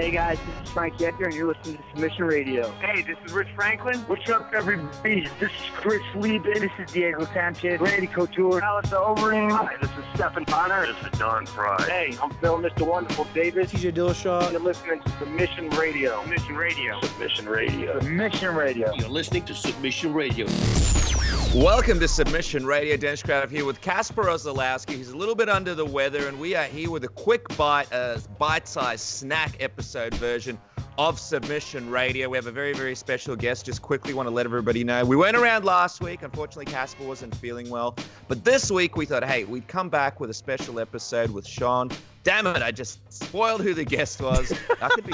Hey guys, this is Frank Yecker, and you're listening to Submission Radio. Hey, this is Rich Franklin. What's up, everybody? This is Chris Lieben. This is Diego Sanchez. Randy Couture. Alistair Overeem. Hi, this is Stephen Bonner. This is Don Fry. Hey, I'm Phil, Mr. Wonderful Davis. TJ Dillashaw. You're listening to Submission Radio. Submission Radio. Submission Radio. Submission Radio. You're listening to Submission Radio. Welcome to Submission Radio. Dennis Crowder here with Kasper Ozolowski. He's a little bit under the weather, and we are here with a quick bite-sized snack episode version of Submission Radio. We have a very, very special guest. Just quickly want to let everybody know. We weren't around last week. Unfortunately, Kasper wasn't feeling well. But this week, we thought, hey, we'd come back with a special episode with Sean. Damn it, I just spoiled who the guest was. That could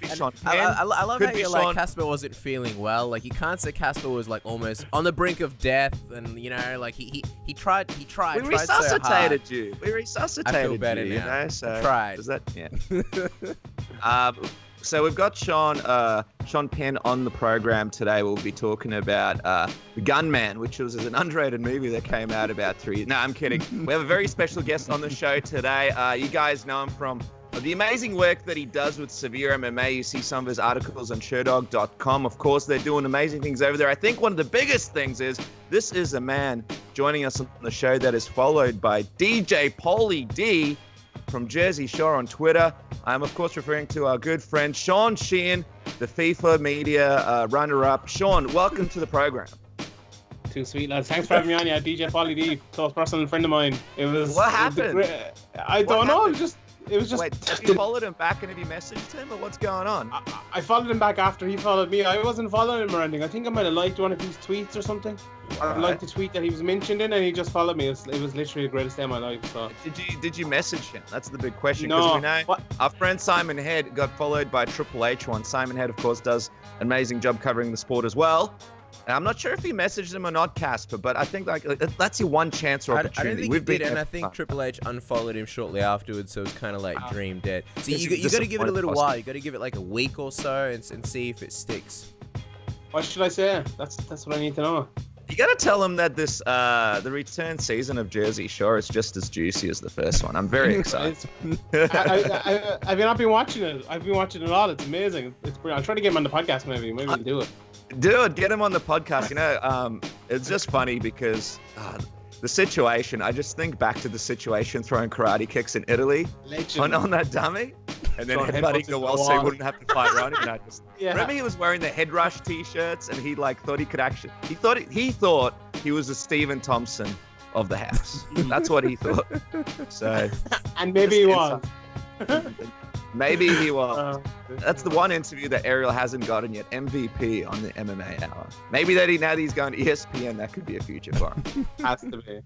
be Sean. I love how you're like, Kasper wasn't feeling well. Like, you can't say Kasper was like almost on the brink of death, and you know, like he tried. We resuscitated so you. We resuscitated I feel better you. now. You know, so I tried. Does that? Yeah. So we've got Sean Penn on the program today. We'll be talking about The Gunman, which was an underrated movie that came out about 3 years. No, I'm kidding. We have a very special guest on the show today. You guys know him from the amazing work that he does with Severe MMA. You see some of his articles on Sherdog.com. Of course, they're doing amazing things over there. I think one of the biggest things is this is a man joining us on the show that is followed by DJ Paulie D from Jersey Shore on Twitter. I'm, of course, referring to our good friend Sean Sheehan, the FIFA media runner-up. Sean, welcome to the program. Too sweet, lads. Thanks for having me on. Yeah, DJ Paulie D, close personal friend of mine. It was. What happened? I don't know. It was just. Wait, have you followed him back and have you messaged him, or what's going on? I followed him back after he followed me. I wasn't following him or anything. I think I might have liked one of his tweets or something. I liked the tweet that he was mentioned in, and he just followed me. It was literally the greatest day of my life. So. Did you message him? That's the big question. No. We know our friend Simon Head got followed by Triple H once. Simon Head, of course, does an amazing job covering the sport as well. I'm not sure if he messaged him or not, Kasper, but I think like that's your one chance or opportunity. I don't think he did, and I think Triple H unfollowed him shortly afterwards, so it was kind of like dream dead. So you got to give it a little while. You got to give it like a week or so and see if it sticks. What should I say? That's what I need to know. You got to tell him that this the return season of Jersey Shore is just as juicy as the first one. I'm very excited. I've been watching it. I've been watching it all. It's amazing. It's brilliant. I'll try to get him on the podcast. Maybe we'll do it. Dude, get him on the podcast. You know, it's just funny because the situation. I just think back to the situation throwing karate kicks in Italy on that dummy, and then headbutting the wall so he wouldn't have to fight Ronnie. And I just remember he was wearing the Head Rush T-shirts, and he like thought he could actually. He thought he was the Stephen Thompson of the house. That's what he thought. So, and maybe he was. Maybe he was. That's the one interview that Ariel hasn't gotten yet. MVP on the MMA Hour. Maybe now that he's going to ESPN, that could be a future for him. Has to be.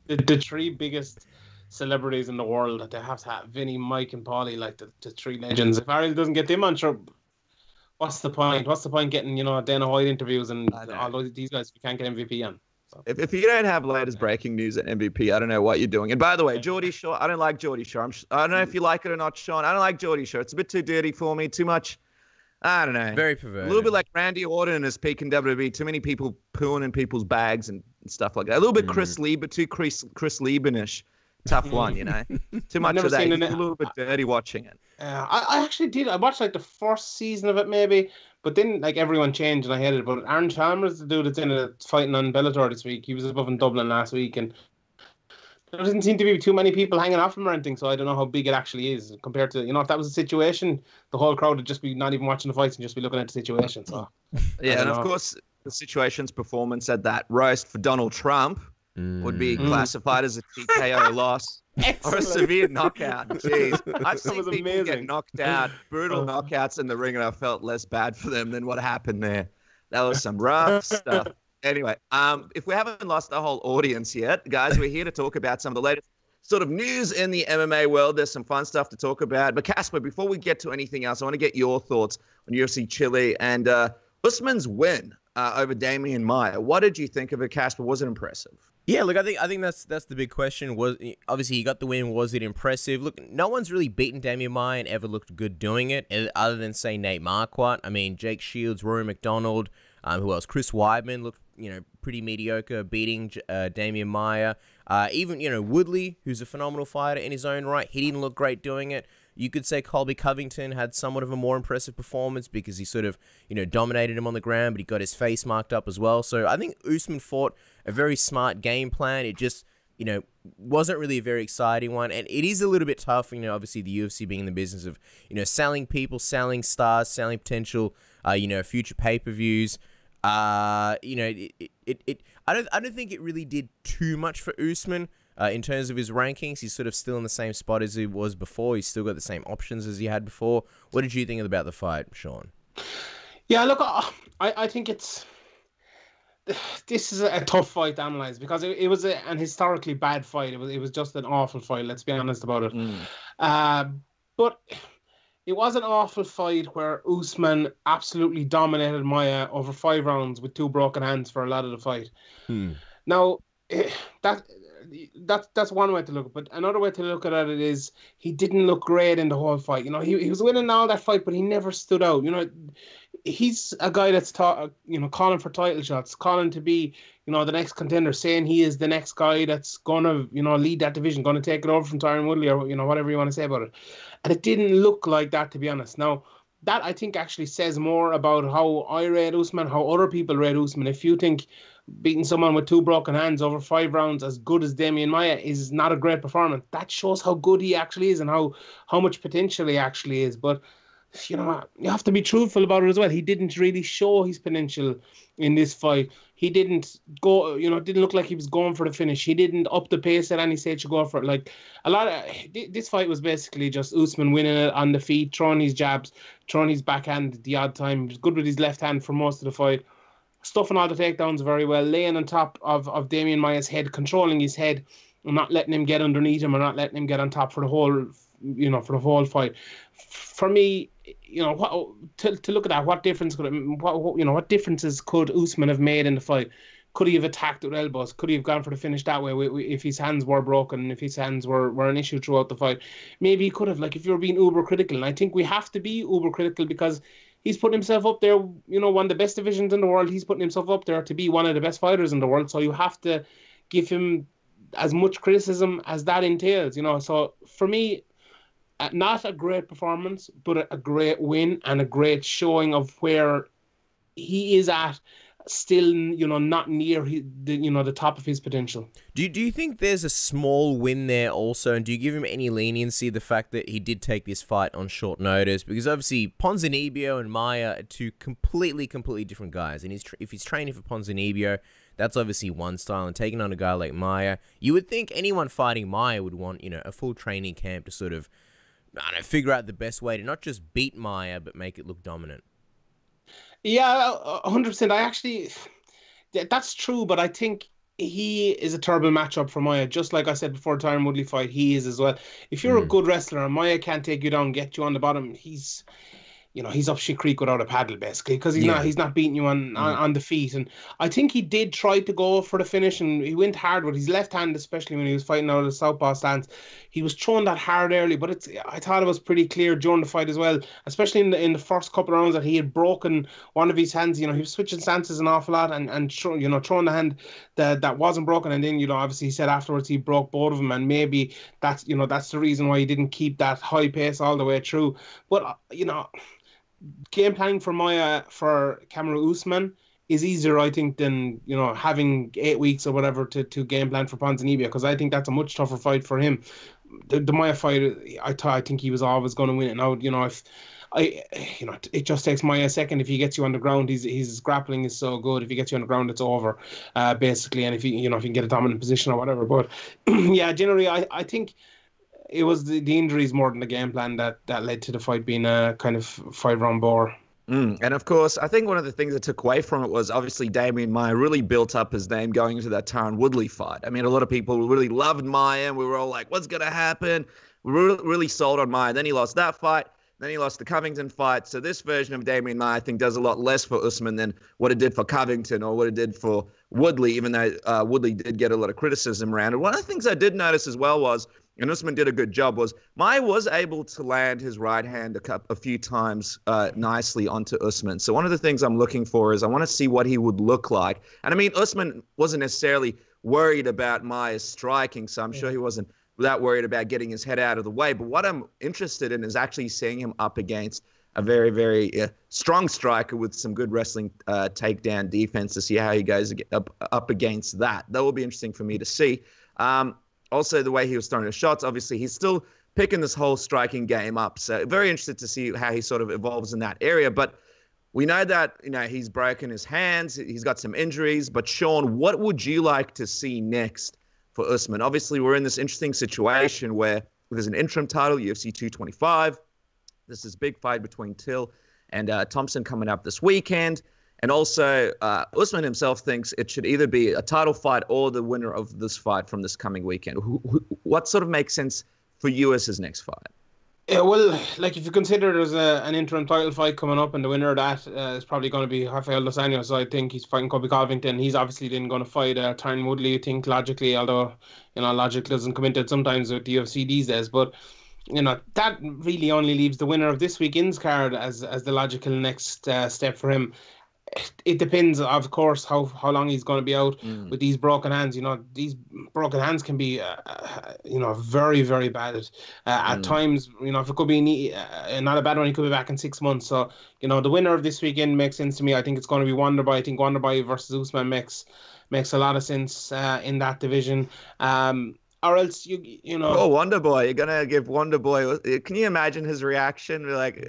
The three biggest celebrities in the world that they have to have: Vinny, Mike, and Paulie, like the three legends. If Ariel doesn't get them on, sure, what's the point? What's the point getting Dana White interviews and all these guys? We can't get MVP on. If you don't have latest breaking news at MVP, I don't know what you're doing. And by the way, Geordie Shore, I don't like Geordie Shore. I don't know if you like it or not, Sean. I don't like Geordie Shore. It's a bit too dirty for me. Too much. I don't know. Very perverted. A little bit like Randy Orton and his peak in WWE. Too many people pooing in people's bags and stuff like that. A little bit Chris Lieben-ish. Tough one, you know. Too much of that. You're a little bit dirty watching it. I actually did. I watched like the first season of it maybe, but then like everyone changed and I hated it. But Aaron Chalmers, the dude that's in it, fighting on Bellator this week, he was above in Dublin last week, and there doesn't seem to be too many people hanging off him or anything. So I don't know how big it actually is compared to if that was a situation, the whole crowd would just be not even watching the fights and just be looking at the situation. So yeah, and of course the situation's performance at that roast for Donald Trump would be classified as a TKO loss. Or a severe knockout. Jeez. I've seen people get knocked out, brutal knockouts in the ring, and I felt less bad for them than what happened there. That was some rough stuff. Anyway, if we haven't lost the whole audience yet, guys, we're here to talk about some of the latest sort of news in the MMA world. There's some fun stuff to talk about. But Kasper, before we get to anything else, I want to get your thoughts on UFC Chile and Usman's win over Demian Maia. What did you think of it, Kasper? Was it impressive? Yeah, look, I think that's the big question. Was obviously he got the win? Was it impressive? Look, no one's really beaten Demian Maia and ever looked good doing it, other than say Nate Marquardt. I mean, Jake Shields, Rory McDonald, who else? Chris Weidman looked pretty mediocre beating Demian Maia. Even Woodley, who's a phenomenal fighter in his own right, he didn't look great doing it. You could say Colby Covington had somewhat of a more impressive performance because he sort of, dominated him on the ground, but he got his face marked up as well. So I think Usman fought a very smart game plan. It just, wasn't really a very exciting one. And it is a little bit tough, obviously the UFC being in the business of, selling people, selling stars, selling potential, future pay-per-views. I don't think it really did too much for Usman. In terms of his rankings, he's sort of still in the same spot as he was before. He's still got the same options as he had before. What did you think about the fight, Sean? Yeah, look, I think this is a tough fight to analyze because it was an historically bad fight. It was just an awful fight. Let's be honest about it. But it was an awful fight where Usman absolutely dominated Maia over 5 rounds with 2 broken hands for a lot of the fight. Now, that's one way to look at it. But another way to look at it is he didn't look great in the whole fight. He was winning all that fight, but he never stood out. He's a guy that's calling for title shots, calling to be, the next contender, saying he is the next guy that's gonna, lead that division, gonna take it over from Tyron Woodley or, whatever you want to say about it. And it didn't look like that, to be honest. Now, that I think actually says more about how I rate Usman, how other people rate Usman. If you think beating someone with 2 broken hands over 5 rounds as good as Demian Maia is not a great performance, that shows how good he actually is and how much potential he actually is. But you have to be truthful about it as well. He didn't really show his potential in this fight. He didn't go, didn't look like he was going for the finish. He didn't up the pace at any stage to go for it. Like this fight was basically just Usman winning it on the feet, throwing his jabs, throwing his backhand at the odd time. He was good with his left hand for most of the fight, stuffing all the takedowns very well, laying on top of Demian Maia's head, controlling his head, and not letting him get underneath him or not letting him get on top for the whole fight. For me, to look at that, what differences could Usman have made in the fight? Could he have attacked with elbows? Could he have gone for the finish that way if his hands were broken, if his hands were an issue throughout the fight? Maybe he could have, if you're being uber critical. And I think we have to be uber critical because he's putting himself up there, one of the best divisions in the world. He's putting himself up there to be one of the best fighters in the world. So you have to give him as much criticism as that entails, So for me, not a great performance, but a great win and a great showing of where he is at, still, not near the top of his potential. Do you think there's a small win there also, and do you give him any leniency, the fact that he did take this fight on short notice? Because obviously Ponzinibbio and Maia are 2 completely different guys, and if he's training for Ponzinibbio, that's obviously one style, and taking on a guy like Maia, you would think anyone fighting Maia would want, a full training camp to sort of, figure out the best way to not just beat Maia, but make it look dominant. Yeah, 100%. That's true, but I think he is a terrible matchup for Maia. Just like I said before, Tyron Woodley fight, he is as well. If you're a good wrestler and Maia can't take you down, get you on the bottom, he's up shit creek without a paddle, basically, because he's not beating you on the feet. And I think he did try to go for the finish, and he went hard with his left hand, especially when he was fighting out of the southpaw stance. He was throwing that hard early, but I thought it was pretty clear during the fight as well, especially in the first couple of rounds, that he had broken one of his hands. He was switching stances an awful lot and throwing the hand that wasn't broken. And then, obviously he said afterwards he broke both of them, and maybe that's the reason why he didn't keep that high pace all the way through. But, game planning for Maia for Kamaru Usman is easier, I think, than having 8 weeks or whatever to game plan for Ponzinibbio, because I think that's a much tougher fight for him. The Maia fight, I think he was always going to win it. Now, it just takes Maia a second. If he gets you on the ground, his grappling is so good. If he gets you on the ground, it's over, basically. And if he can get a dominant position or whatever. But yeah, generally, I think it was the injuries more than the game plan that led to the fight being a kind of 5-round bore. And of course, I think one of the things that took away from it was obviously Demian Maia really built up his name going into that Tyron Woodley fight. I mean, a lot of people really loved Maia, and we were all like, what's going to happen? We were really sold on Maia. Then he lost that fight. Then he lost the Covington fight. So this version of Demian Maia, I think, does a lot less for Usman than what it did for Covington or what it did for Woodley, even though Woodley did get a lot of criticism around it. One of the things I did notice as well was, and Usman did a good job, was Maia was able to land his right hand a few times nicely onto Usman. So one of the things I'm looking for is I want to see what he would look like. And I mean, Usman wasn't necessarily worried about Maia's striking, so I'm sure he wasn't without worried about getting his head out of the way. But what I'm interested in is actually seeing him up against a very, very strong striker with some good wrestling takedown defense to see how he goes up against that. That will be interesting for me to see. Also, the way he was throwing his shots, obviously, he's still picking this whole striking game up. So very interested to see how he sort of evolves in that area. But we know that, he's broken his hands. He's got some injuries. But Sean, what would you like to see next for Usman? Obviously, we're in this interesting situation where there's an interim title, UFC 225. This is a big fight between Till and Thompson coming up this weekend. And also, Usman himself thinks it should either be a title fight or the winner of this fight from this coming weekend. What sort of makes sense for you as his next fight? Yeah, well, like if you consider there's an interim title fight coming up and the winner of that is probably going to be Rafael Dos Anjos. So I think he's fighting Colby Covington. He's obviously then going to fight Tyron Woodley, I think, logically, although, logic doesn't come into it sometimes with the UFC these days. But, that really only leaves the winner of this weekend's card as the logical next step for him. It depends, of course, how long he's going to be out with these broken hands. These broken hands can be, very, very bad at times. If it could be not a bad one, he could be back in 6 months. So, the winner of this weekend makes sense to me. I think it's going to be Wonderboy. I think Wonderboy versus Usman makes a lot of sense in that division. Or else Oh, Wonderboy! You're gonna give Wonderboy. Can you imagine his reaction? Like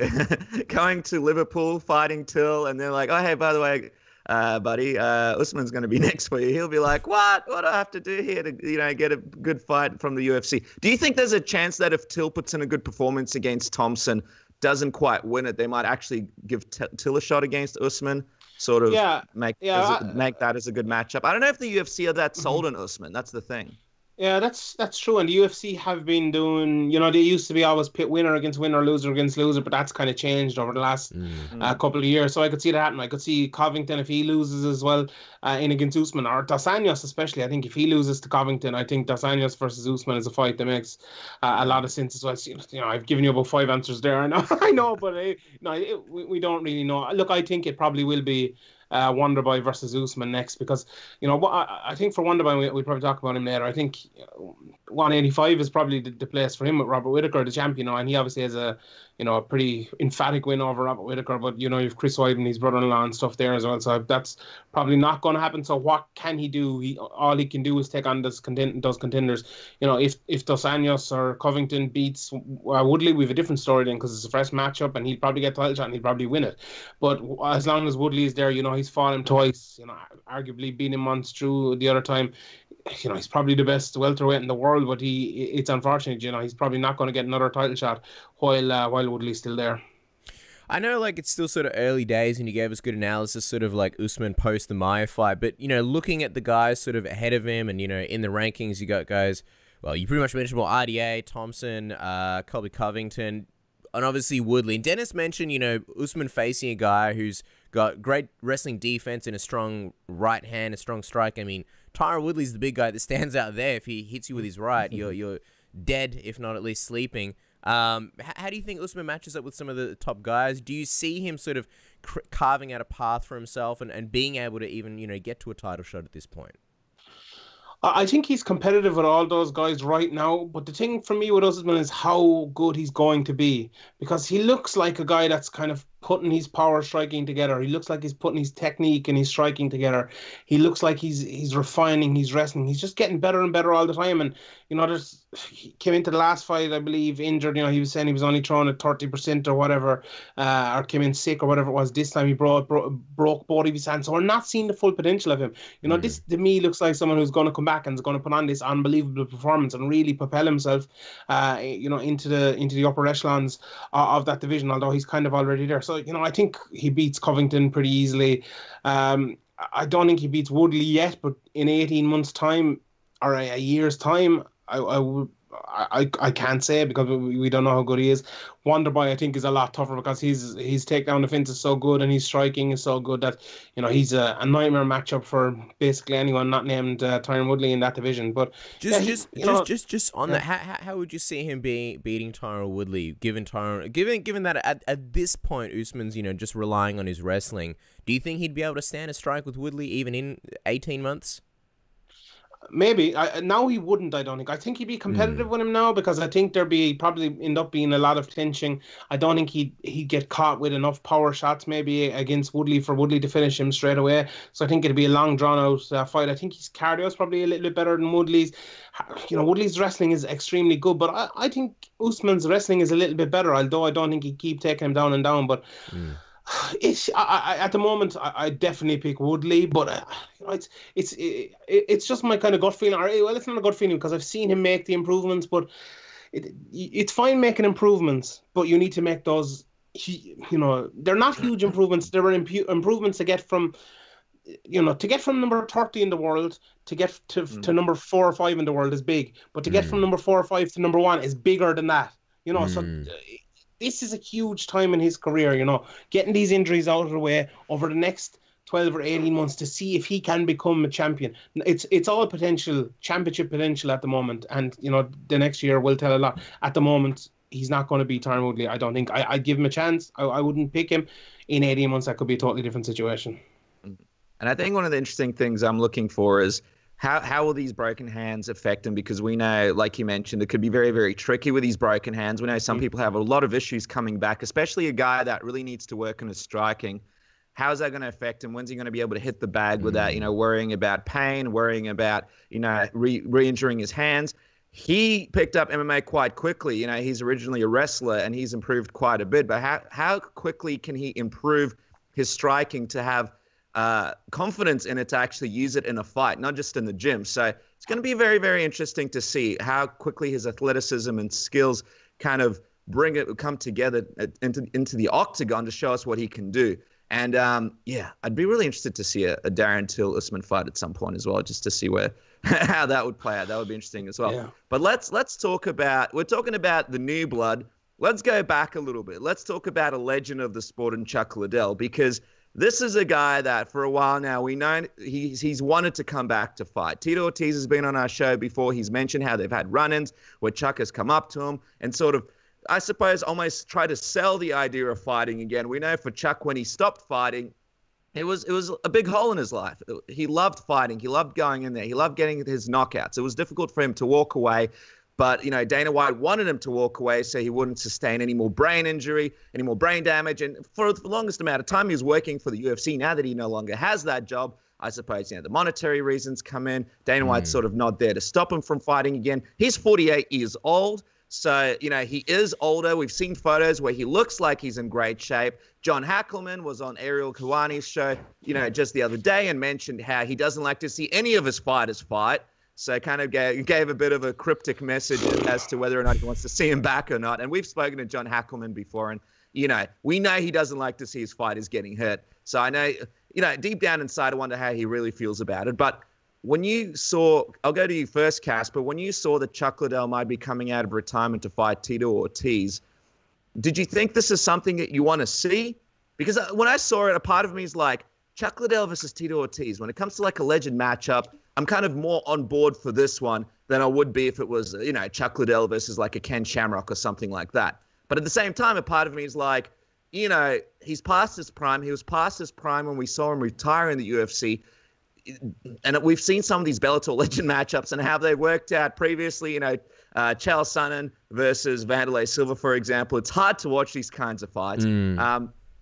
going to Liverpool, fighting Till, and they're like, "Oh, hey, by the way, buddy, Usman's gonna be next for you." He'll be like, "What? What do I have to do here to, get a good fight from the UFC?" Do you think there's a chance that if Till puts in a good performance against Thompson, doesn't quite win it, they might actually give Till a shot against Usman? Sort of make that as a good matchup. I don't know if the UFC are that sold on Usman. That's the thing. Yeah, that's true. And the UFC have been doing, they used to be always pit winner against winner, loser against loser, but that's kind of changed over the last couple of years. So I could see that happen. I could see Covington, if he loses as well, in against Usman, or Dos Anjos especially. I think if he loses to Covington, I think Dos Anjos versus Usman is a fight that makes a lot of sense as well. I've given you about 5 answers there. I know, but we don't really know. Look, I think it probably will be Wonderboy versus Usman next, because I think for Wonderboy we'll probably talk about him later. I think 185 is probably the place for him with Robert Whittaker, the champion, and he obviously has a pretty emphatic win over Robert Whittaker. But you've Chris Weidman, his brother-in-law, and stuff there as well. So that's probably not going to happen. So what can he do? All he can do is take on those contenders. If Dos Anjos or Covington beats Woodley, we have a different story then, because it's a fresh matchup and he'll probably get the title shot and he'll probably win it. But as long as Woodley is there, he's fought him twice. Arguably beat him once through the other time. He's probably the best welterweight in the world, but it's unfortunate. He's probably not going to get another title shot while Woodley's still there. I know, it's still sort of early days, and you gave us good analysis, sort of like Usman post the Maia fight. But looking at the guys sort of ahead of him, and in the rankings, you got guys. Well, you pretty much mentioned RDA, Thompson, Colby Covington, and obviously Woodley. And Dennis mentioned, Usman facing a guy who's got great wrestling defense and a strong right hand, a strong strike. I mean, Tyron Woodley's the big guy that stands out there. If he hits you with his right, you're dead, if not at least sleeping. How do you think Usman matches up with some of the top guys? Do you see him sort of carving out a path for himself and being able to even, get to a title shot at this point? I think he's competitive with all those guys right now, but the thing for me with Usman is how good he's going to be, because he looks like a guy that's kind of putting his power striking together. He looks like he's putting his technique and his striking together. He looks like he's refining his wrestling. He's just getting better and better all the time. And he came into the last fight, I believe, injured. He was saying he was only throwing at 30% or whatever, or came in sick or whatever it was. This time he broke both of his hands. So we're not seeing the full potential of him. This to me looks like someone who's going to come back and is going to put on this unbelievable performance and really propel himself, into the upper echelons of that division. Although he's kind of already there. So I think he beats Covington pretty easily. I don't think he beats Woodley yet, but in 18 months' time or a year's time, I can't say, because we don't know how good he is. Wonderboy, I think, is a lot tougher, because his takedown defense is so good and his striking is so good that he's a nightmare matchup for basically anyone not named Tyron Woodley in that division. But just on that, how would you see him beating Tyron Woodley? Given that at this point Usman's just relying on his wrestling, do you think he'd be able to stand a strike with Woodley even in 18 months? Maybe. Now he wouldn't, I don't think. I think he'd be competitive with him now, because I think there'd be probably end up being a lot of clinching. I don't think he'd get caught with enough power shots maybe against Woodley for Woodley to finish him straight away. So I think it'd be a long drawn out fight. I think his cardio is probably a little bit better than Woodley's. You know, Woodley's wrestling is extremely good, but I think Usman's wrestling is a little bit better, although I don't think he'd keep taking him down and down. But at the moment, I definitely pick Woodley, but it's just my kind of gut feeling. Well, it's not a gut feeling because I've seen him make the improvements, but it's fine making improvements, but you need to make those. You know, they're not huge improvements. There were improvements to get from, you know, to get from number 30 in the world to get to number 4 or 5 in the world is big, but to get from number 4 or 5 to number 1 is bigger than that. You know, so. This is a huge time in his career, you know, getting these injuries out of the way over the next 12 or 18 months to see if he can become a champion. It's all potential, championship potential at the moment. And, you know, the next year will tell a lot. At the moment, he's not going to be Tyron Woodley, I don't think. I'd give him a chance. I wouldn't pick him. In 18 months, that could be a totally different situation. And I think one of the interesting things I'm looking for is how will these broken hands affect him? Because we know, like you mentioned, it could be very, very tricky with these broken hands. We know some people have a lot of issues coming back, especially a guy that really needs to work on his striking. How is that going to affect him? When's he going to be able to hit the bag without, you know, worrying about pain, worrying about, you know, re-injuring his hands? He picked up MMA quite quickly. You know, he's originally a wrestler and he's improved quite a bit. But how quickly can he improve his striking to have confidence in it to actually use it in a fight, not just in the gym? So it's going to be very, very interesting to see how quickly his athleticism and skills kind of come together into the octagon to show us what he can do. And yeah, I'd be really interested to see a Darren Till Usman fight at some point as well, just to see how that would play out. That would be interesting as well. Yeah. But let's talk about, we're talking about the new blood. Let's go back a little bit. Let's talk about a legend of the sport in Chuck Liddell, because this is a guy that for a while now we know he's wanted to come back to fight. Tito Ortiz has been on our show before. He's mentioned how they've had run-ins where Chuck has come up to him and sort of, I suppose, almost try to sell the idea of fighting again. We know for Chuck, when he stopped fighting, it was a big hole in his life. He loved fighting. He loved going in there. He loved getting his knockouts. It was difficult for him to walk away. But, you know, Dana White wanted him to walk away so he wouldn't sustain any more brain injury, any more brain damage. And for the longest amount of time, he was working for the UFC. Now that he no longer has that job, I suppose, you know, the monetary reasons come in. Dana White's sort of not there to stop him from fighting again. He's 48 years old. So, you know, he is older. We've seen photos where he looks like he's in great shape. John Hackelman was on Ariel Kawani's show, you know, just the other day and mentioned how he doesn't like to see any of his fighters fight. So kind of gave a bit of a cryptic message as to whether or not he wants to see him back or not. And we've spoken to John Hackelman before, and, you know, we know he doesn't like to see his fighters getting hurt. So I know, you know, deep down inside, I wonder how he really feels about it. But when you saw, I'll go to you first, Casper, when you saw that Chuck Liddell might be coming out of retirement to fight Tito Ortiz, did you think this is something that you want to see? Because when I saw it, a part of me is like, Chuck Liddell versus Tito Ortiz. When it comes to like a legend matchup, I'm kind of more on board for this one than I would be if it was, you know, Chuck Liddell versus like a Ken Shamrock or something like that. But at the same time, a part of me is like, you know, he's past his prime. He was past his prime when we saw him retire in the UFC. And we've seen some of these Bellator legend matchups and how they worked out previously, you know, Chael Sonnen versus Wanderlei Silva, for example. It's hard to watch these kinds of fights.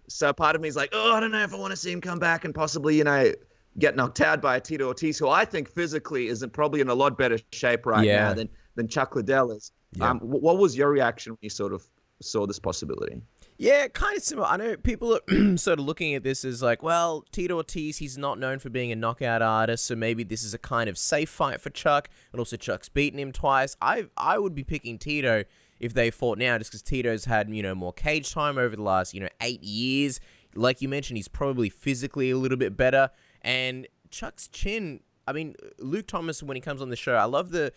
So part of me is like, oh, I don't know if I want to see him come back and possibly, you know, get knocked out by a Tito Ortiz, who I think physically is probably in a lot better shape right now than Chuck Liddell is. What was your reaction when you sort of saw this possibility? Yeah, kind of similar. I know people are sort of looking at this as like, well, Tito Ortiz, he's not known for being a knockout artist, so maybe this is a kind of safe fight for Chuck, and also Chuck's beaten him twice. I would be picking Tito if they fought now, just because Tito's had, you know, more cage time over the last, you know, 8 years. Like you mentioned, he's probably physically a little bit better. And Chuck's chin, I mean, Luke Thomas, when he comes on the show, I love the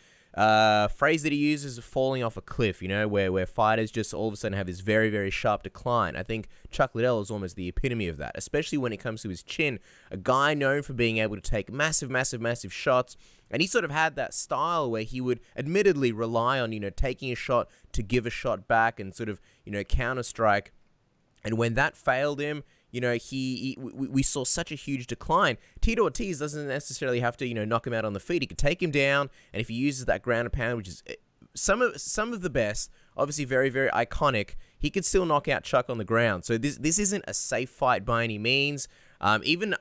phrase that he uses, falling off a cliff, you know, where fighters just all of a sudden have this very, very sharp decline. I think Chuck Liddell is almost the epitome of that, especially when it comes to his chin. A guy known for being able to take massive, massive, massive shots. And he sort of had that style where he would admittedly rely on, you know, taking a shot to give a shot back and sort of, you know, counter strike. And when that failed him, you know, we saw such a huge decline. Tito Ortiz doesn't necessarily have to, you know, knock him out on the feet. He could take him down, and if he uses that ground and pound, which is some of the best, obviously very, very iconic, he could still knock out Chuck on the ground. So this isn't a safe fight by any means. Even the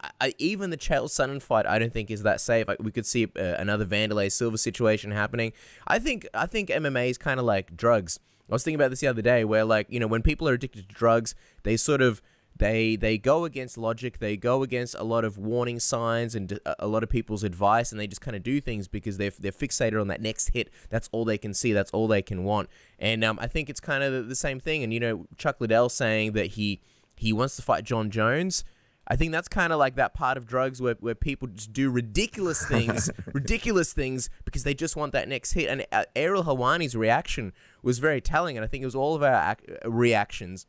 Chael Sonnen fight, I don't think is that safe. We could see another Vanderlei Silva situation happening. I think MMA is kind of like drugs. I was thinking about this the other day, where, like, you know, when people are addicted to drugs, they sort of they go against logic, they go against a lot of warning signs and a lot of people's advice, and they just kind of do things because they're fixated on that next hit. That's all they can see. That's all they can want. And I think it's kind of the same thing. And, you know, Chuck Liddell saying that he wants to fight John Jones. I think that's kind of like that part of drugs where people just do ridiculous things, because they just want that next hit. And Ariel Helwani's reaction was very telling, and I think it was all of our reactions,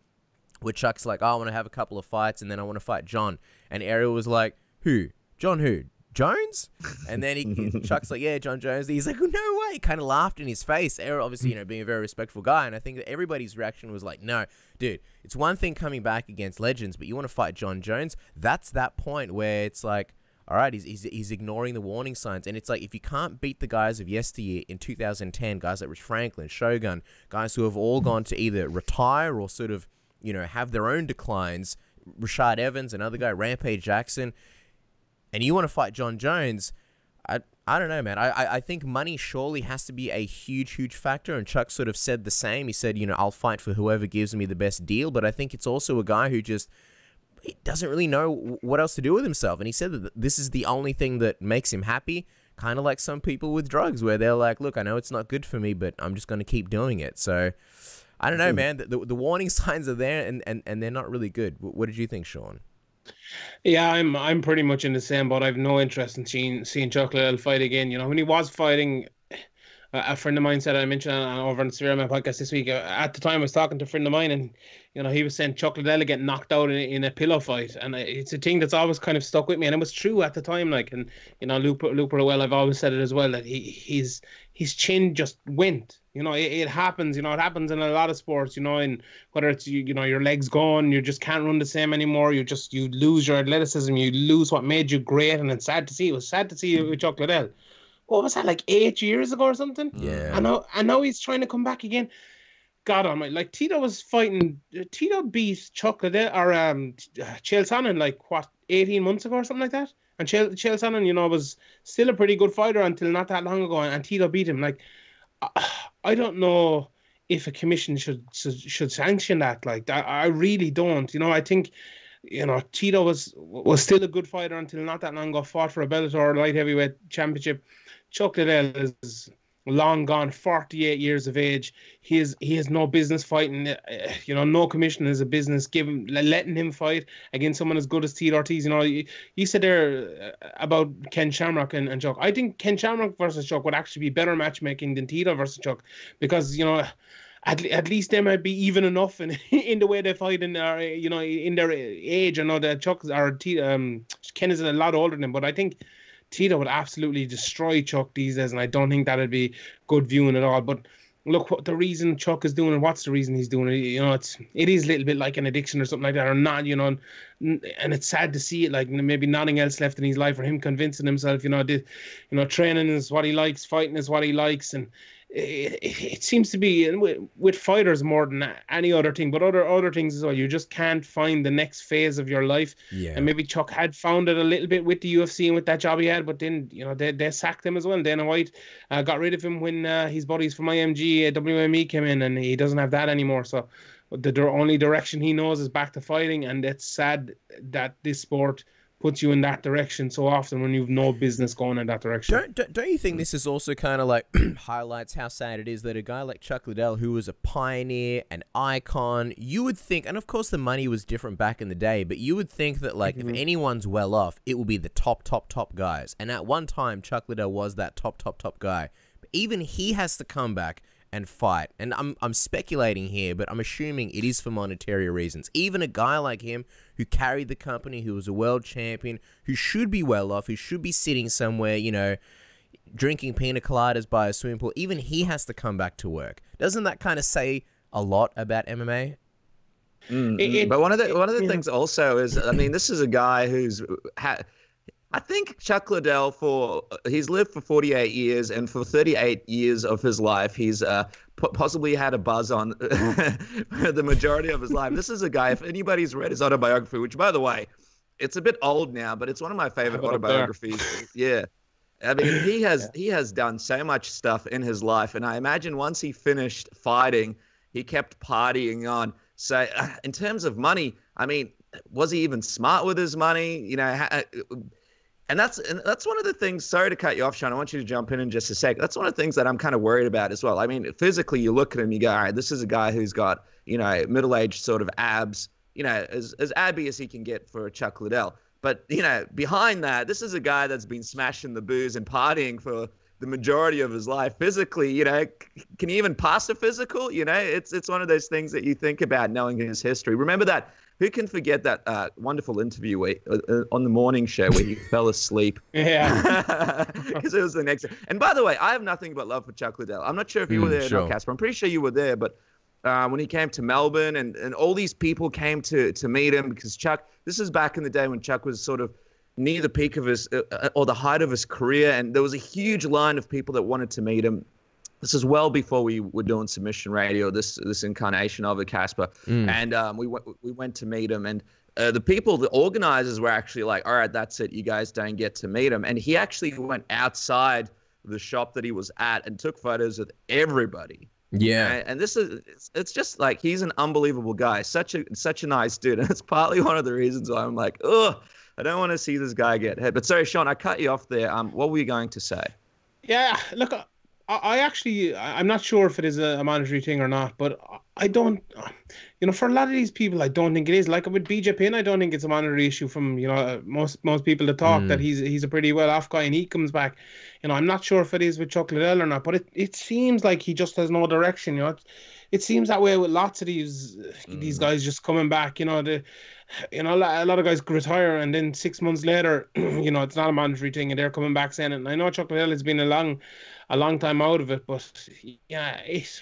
where Chuck's like, oh, I want to have a couple of fights, and then I want to fight John. And Ariel was like, who? John who? Jones? And then Chuck's like, yeah, John Jones. He's like, oh, no way. Kind of laughed in his face. Ariel, obviously, you know, being a very respectful guy. And I think that everybody's reaction was like, no, dude, it's one thing coming back against legends, but you want to fight John Jones? That's that point where it's like, all right, he's ignoring the warning signs. And it's like, if you can't beat the guys of yesteryear in 2010, guys like Rich Franklin, Shogun, guys who have all gone to either retire or sort of, you know, have their own declines, Rashad Evans, another guy, Rampage Jackson, and you want to fight John Jones, I don't know, man. I think money surely has to be a huge factor, and Chuck sort of said the same. He said, you know, I'll fight for whoever gives me the best deal, but I think it's also a guy who just, he doesn't really know what else to do with himself, and he said that this is the only thing that makes him happy, kind of like some people with drugs, where they're like, look, I know it's not good for me, but I'm just going to keep doing it. So, I don't know, man. The warning signs are there, and they're not really good. What did you think, Sean? Yeah, I'm pretty much in the same boat. I have no interest in seeing Chuck Liddell fight again. You know, when he was fighting, a friend of mine said, I mentioned over on the Sphere My podcast this week, at the time I was talking to a friend of mine, and, you know, he was saying Chuck Liddell get knocked out in a pillow fight, and it's a thing that's always kind of stuck with me, and it was true at the time. Like, and, you know, Luke Burwell, I've always said it as well, that his chin just went. You know, it happens. You know, it happens in a lot of sports. You know, and whether it's you know, your legs gone, you just can't run the same anymore. You lose your athleticism. You lose what made you great, and it's sad to see. It was sad to see with Chuck Liddell. What was that, like 8 years ago or something? Yeah. And now he's trying to come back again. God almighty, like Tito was fighting. Tito beat Chuck Liddell or Chael Sonnen like what 18 months ago or something like that. And Chael Sonnen, you know, was still a pretty good fighter until not that long ago, and Tito beat him. Like, I don't know if a commission should sanction that. Like, I really don't. You know, I think, you know, Tito was still a good fighter until not that long ago. Fought for a Bellator light heavyweight championship. Chuck Liddell is long gone, 48 years of age. He has no business fighting. You know, no commission is a business letting him fight against someone as good as Tito Ortiz. You know, you said there about Ken Shamrock and Chuck. I think Ken Shamrock versus Chuck would actually be better matchmaking than Tito versus Chuck, because, you know, at least they might be even enough in the way they fight in their, you know, in their age. I know that Ken is a lot older than him, but I think Tito would absolutely destroy Chuck these days, and I don't think that'd be good viewing at all. But look, what the reason Chuck is doing, and what's the reason he's doing it, you know, it is a little bit like an addiction or something like that, or not, you know, and it's sad to see it, like maybe nothing else left in his life, or him convincing himself, you know, training is what he likes, fighting is what he likes, and it seems to be with fighters more than any other thing, but other things as well. You just can't find the next phase of your life. Yeah. And maybe Chuck had found it a little bit with the UFC and with that job he had, but then, you know, they sacked him as well. Dana White got rid of him when his buddies from IMG, WME came in, and he doesn't have that anymore. So the only direction he knows is back to fighting, and it's sad that this sport puts you in that direction so often when you've no business going in that direction. Don't you think this is also kind of like highlights how sad it is that a guy like Chuck Liddell, who was a pioneer, an icon, you would think, and of course the money was different back in the day, but you would think that, like, if anyone's well off, it will be the top guys. And at one time, Chuck Liddell was that top guy. But even he has to come back and fight. And I'm speculating here, but I'm assuming it is for monetary reasons. Even a guy like him, who carried the company, who was a world champion, who should be well off, who should be sitting somewhere, you know, drinking pina coladas by a swimming pool, even he has to come back to work. Doesn't that kind of say a lot about MMA? But one of the things also is, I mean, this is a guy who's I think Chuck Liddell, he's lived for 48 years, and for 38 years of his life, he's possibly had a buzz on the majority of his life. This is a guy, if anybody's read his autobiography, which, by the way, it's a bit old now, but it's one of my favorite autobiographies. Yeah. I mean, he has done so much stuff in his life, and I imagine once he finished fighting, he kept partying on. So in terms of money, I mean, was he even smart with his money? You know, and that's one of the things. Sorry to cut you off, Sean. I want you to jump in just a sec. That's one of the things that I'm kind of worried about as well. I mean, physically, you look at him, you go, all right, this is a guy who's got, you know, middle-aged sort of abs, you know, as abby as he can get for Chuck Liddell. But, you know, behind that, this is a guy that's been smashing the booze and partying for the majority of his life. Physically, you know, can he even pass a physical? You know, it's one of those things that you think about knowing his history. Remember that. Who can forget that wonderful interview on the morning show where he fell asleep? Yeah. Because it was the next. And by the way, I have nothing but love for Chuck Liddell. I'm not sure if you were there or not, Casper. I'm pretty sure you were there. But when he came to Melbourne and all these people came to meet him because Chuck, this is back in the day when Chuck was sort of near the peak of his or the height of his career. And there was a huge line of people that wanted to meet him. This is well before we were doing Submission Radio, this incarnation of it, Casper. And we went to meet him. And the organizers were actually like, all right, that's it. You guys don't get to meet him. And he actually went outside the shop that he was at and took photos with everybody. Yeah. Right? And it's just like, he's an unbelievable guy. Such a nice dude. And it's partly one of the reasons why I'm like, oh, I don't want to see this guy get hit. But sorry, Sean, I cut you off there. What were you going to say? Yeah, look, I'm not sure if it is a monetary thing or not, but I don't, you know, for a lot of these people, I don't think it is. Like with BJ Penn, I don't think it's a monetary issue from, you know, most people that talk that he's a pretty well-off guy and he comes back. You know, I'm not sure if it is with Chuck Liddell or not, but it seems like he just has no direction, you know. It seems that way with lots of these guys just coming back, you know, a lot of guys retire and then 6 months later, you know, it's not a monetary thing and they're coming back saying it. And I know Chuck Liddell has been a long time out of it, but yeah, it's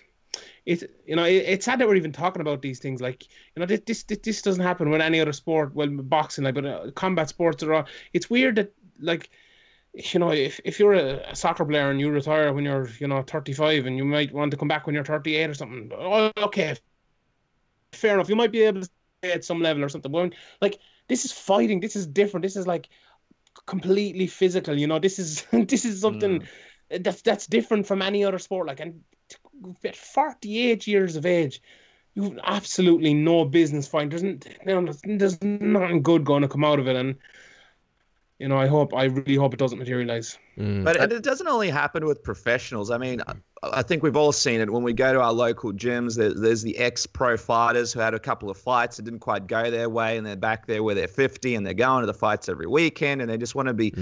you know, it's sad that we're even talking about these things. Like, you know, this doesn't happen with any other sport. Well, boxing, like, but combat sports are all. It's weird that, like, you know, if you're a soccer player and you retire when you're, you know, 35 and you might want to come back when you're 38 or something. Oh, okay, fair enough. You might be able to stay at some level or something. But like, this is fighting. This is different. This is like completely physical. You know, this is something that's different from any other sport. Like, and at 48 years of age, you've absolutely no business fighting. There's nothing good going to come out of it. And you know, I really hope it doesn't materialize. But it doesn't only happen with professionals. I mean, I think we've all seen it when we go to our local gyms. There's the ex-pro fighters who had a couple of fights that didn't quite go their way, and they're back there where they're 50 and they're going to the fights every weekend, and they just want to be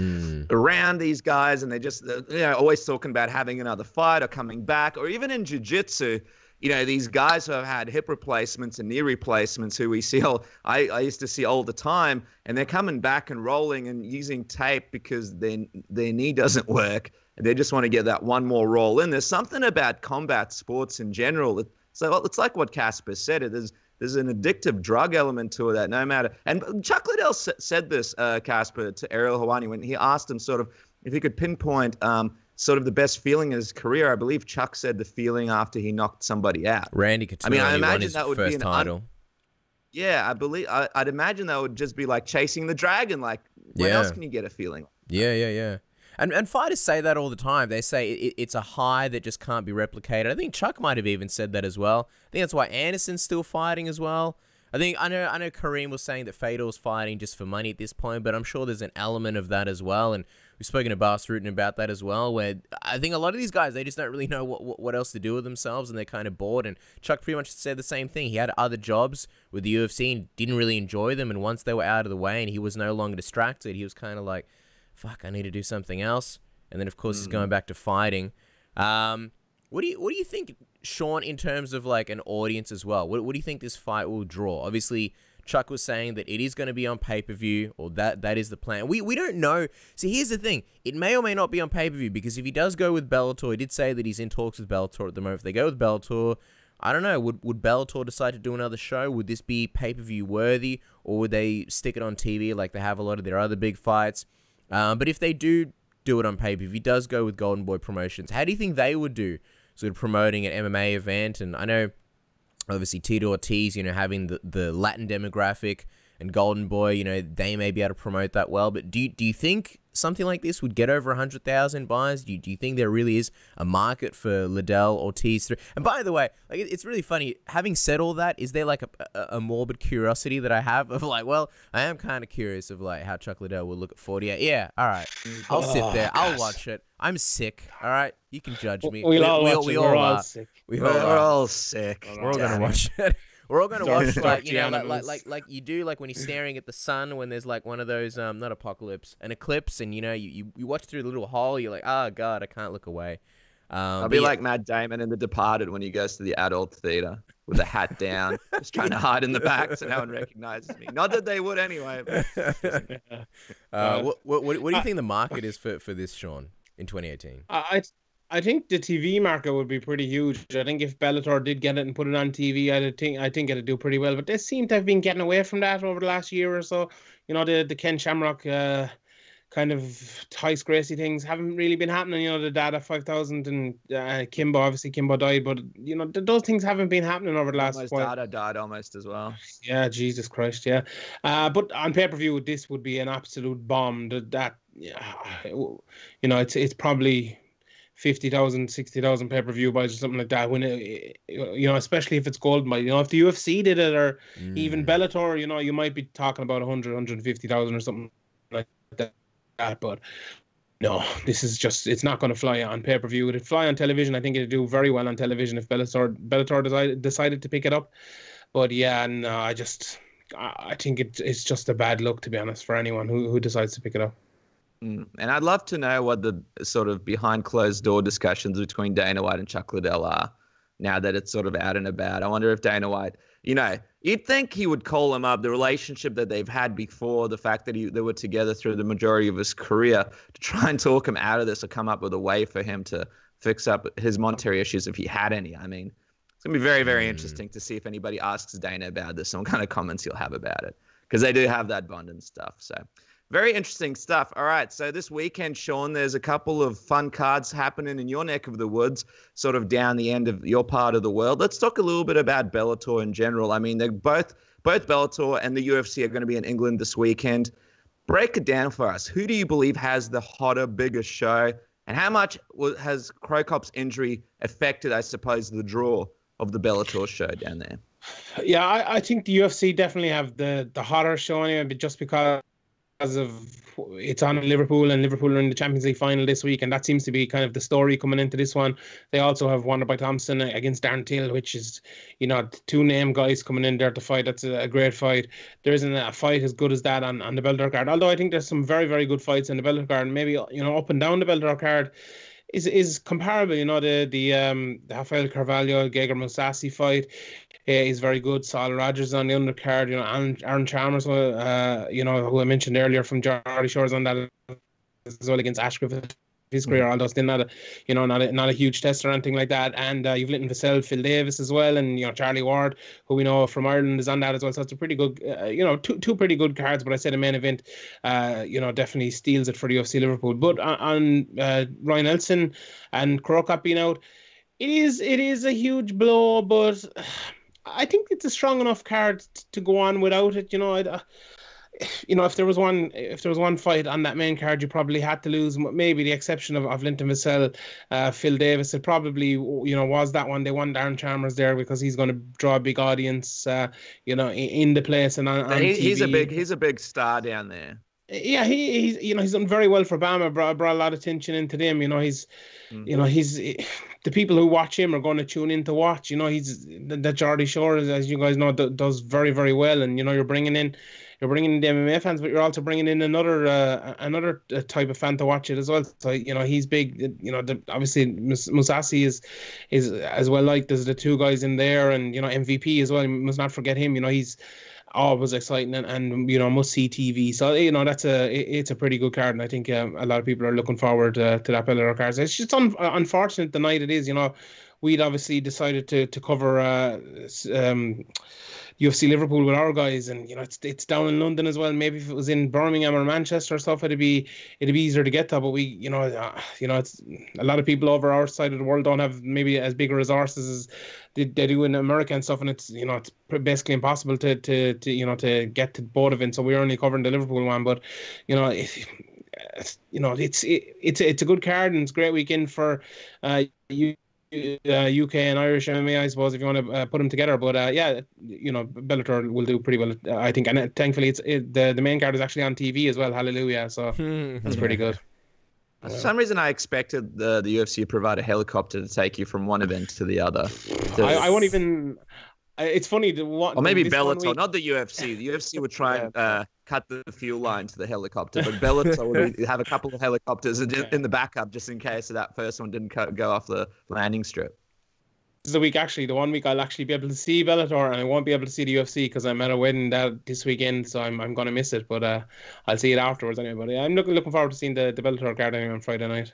around these guys, and they just, you know, always talking about having another fight or coming back, or even in jiu-jitsu. You know, these guys who have had hip replacements and knee replacements who we see I used to see all the time, and they're coming back and rolling and using tape because their knee doesn't work, and they just want to get that one more roll in. There's something about combat sports in general. So it's like what Casper said. There's an addictive drug element to it that no matter. And Chuck Liddell said this, Casper, to Ariel Helwani when he asked him sort of if he could pinpoint sort of the best feeling in his career. I believe Chuck said the feeling after he knocked somebody out. Randy Couture. I mean, I imagine imagine that would be an title. Yeah, I'd imagine that would just be like chasing the dragon. Like, where else can you get a feeling? Yeah. And fighters say that all the time. They say it's a high that just can't be replicated. I think Chuck might have even said that as well. I think that's why Anderson's still fighting as well. I know Kareem was saying that Fedor's fighting just for money at this point, but I'm sure there's an element of that as well. And we've spoken to Bas Rutten about that as well, where I think a lot of these guys, they just don't really know what else to do with themselves, and they're kind of bored. And Chuck pretty much said the same thing. He had other jobs with the UFC and didn't really enjoy them, and once they were out of the way and he was no longer distracted, he was kind of like, fuck, I need to do something else. And then, of course, he's going back to fighting. What do you think, Sean, in terms of like an audience as well? What do you think this fight will draw? Obviously, Chuck was saying that it is going to be on pay-per-view, or that is the plan. We don't know. See, here's the thing. It may or may not be on pay-per-view, because if he does go with Bellator, he did say that he's in talks with Bellator at the moment. If they go with Bellator, I don't know. Would Bellator decide to do another show? Would this be pay-per-view worthy, or would they stick it on TV like they have a lot of their other big fights? But if they do it on pay-per-view, does go with Golden Boy Promotions, how do you think they would do sort of promoting an MMA event? And I know, obviously, Tito Ortiz, having the Latin demographic, and Golden Boy, they may be able to promote that well. But do you think something like this would get over 100,000 buys? Do you think there really is a market for Liddell, Ortiz? And by the way, like, it's really funny. Having said all that, is there like a morbid curiosity that I have of like, well, I am kind of curious of like how Chuck Liddell will look at 48. Yeah, all right. I'll sit there. I'll watch it. I'm sick. All right, you can judge me. We all are sick. We're all sick. We're all gonna watch it. We're all gonna watch like like you do, like when you're staring at the sun when there's like one of those not apocalypse, an eclipse, and you watch through the little hole. You're like, oh god, I can't look away. I'll be like Matt Damon in The Departed when he goes to the adult theater with the hat down, just trying to hide in the back so no one recognizes me. Not that they would anyway. But... what do you think the market is for this, Sean, in 2018? I think the TV market would be pretty huge. I think if Bellator did get it and put it on TV, I think it'd do pretty well. But they seem to have been getting away from that over the last year or so. The Ken Shamrock kind of Tice Gracie things haven't really been happening. The Dada 5000 and Kimbo, obviously Kimbo died, but those things haven't been happening over the last while. Dada died almost as well. Yeah, Jesus Christ, yeah. But on pay-per-view, this would be an absolute bomb. It's probably 50,000, 60,000 pay-per-view buys or something like that. When especially if it's Golden Boy. If the UFC did it, or even Bellator, you might be talking about 100, 150,000 or something like that. But no, this is just, it's not going to fly on pay-per-view. It'd fly on television. I think it'd do very well on television if Bellator decided to pick it up. But yeah, no, I think it's just a bad look, to be honest, for anyone who decides to pick it up. And I'd love to know what the sort of behind closed door discussions between Dana White and Chuck Liddell are now that it's sort of out and about. I wonder if Dana White, you'd think he would call him up, the relationship that they've had before, the fact that they were together through the majority of his career, to try and talk him out of this or come up with a way for him to fix up his monetary issues if he had any. I mean, it's going to be very, very interesting to see if anybody asks Dana about this and what kind of comments he'll have about it, because they do have that bond and stuff. So very interesting stuff. All right, so this weekend, Sean, there's a couple of fun cards happening in your neck of the woods, sort of down the end of your part of the world. Let's talk a little bit about Bellator in general. I mean, they're both Bellator and the UFC are going to be in England this weekend. Break it down for us. Who do you believe has the hotter, bigger show, and how much has Crocop's injury affected, I suppose, the draw of the Bellator show down there? Yeah, I think the UFC definitely have the hotter show anyway, but just because of it's on Liverpool, and Liverpool are in the Champions League final this week, and that seems to be kind of the story coming into this one. They also have Wonder by Thompson against Darren Till, which is, two name guys coming in there to fight. That's a great fight. There isn't a fight as good as that on the Bellator card, although I think there's some very, very good fights in the Bellator card, and maybe up and down the Bellator card is comparable. The Rafael Carvalho Gegard Mousasi fight is very good. Saul Rogers on the undercard. Aaron Chalmers, who I mentioned earlier from Geordie Shores on that as well against Ashgrove. His career, although still not a huge test or anything like that. And you've Linton Vassell, Phil Davis as well, and Charlie Ward, who we know from Ireland, is on that as well. So it's a pretty good, two pretty good cards. But I say the main event, definitely steals it for the UFC Liverpool. But on Ryan Nelson and Crocop being out, it is a huge blow. But I think it's a strong enough card to go on without it. If there was one fight on that main card you probably had to lose, maybe the exception of Linton Vassell, Phil Davis, it probably was that one. They won Darren Chalmers there because he's going to draw a big audience, in the place and on TV. He's a big star down there. Yeah, he's done very well for Bama. Brought a lot of attention into them. He's the people who watch him are going to tune in to watch. He's the Geordie Shore, as you guys know, does very, very well. And you're bringing in the MMA fans, but you're also bringing in another type of fan to watch it as well. So he's big. Obviously Mousasi is as well liked as the two guys in there, and MVP as well. You must not forget him. He's always exciting and must see TV. So it's a pretty good card, and I think a lot of people are looking forward to that Bellator card. So it's just unfortunate the night it is. we'd obviously decided to cover UFC Liverpool with our guys, and it's down in London as well. Maybe if it was in Birmingham or Manchester or stuff, it'd be easier to get to. But we, it's a lot of people over our side of the world don't have maybe as big resources as they do in America and stuff, and it's basically impossible to get to both events. So we're only covering the Liverpool one, but it's a good card, and it's a great weekend for UK and Irish MMA, I suppose, if you want to put them together. But Bellator will do pretty well, I think. And thankfully, the main card is actually on TV as well. Hallelujah! So that's pretty good. For some reason, I expected the UFC to provide a helicopter to take you from one event to the other. I won't even. It's funny. Or maybe Bellator, not the UFC. The UFC would try and cut the fuel line to the helicopter, but Bellator would have a couple of helicopters in the backup just in case that first one didn't go off the landing strip. This is the week, actually. The one week I'll actually be able to see Bellator, and I won't be able to see the UFC because I'm at a wedding this weekend, so I'm going to miss it. But I'll see it afterwards anyway. But I'm looking forward to seeing the Bellator card anyway on Friday night.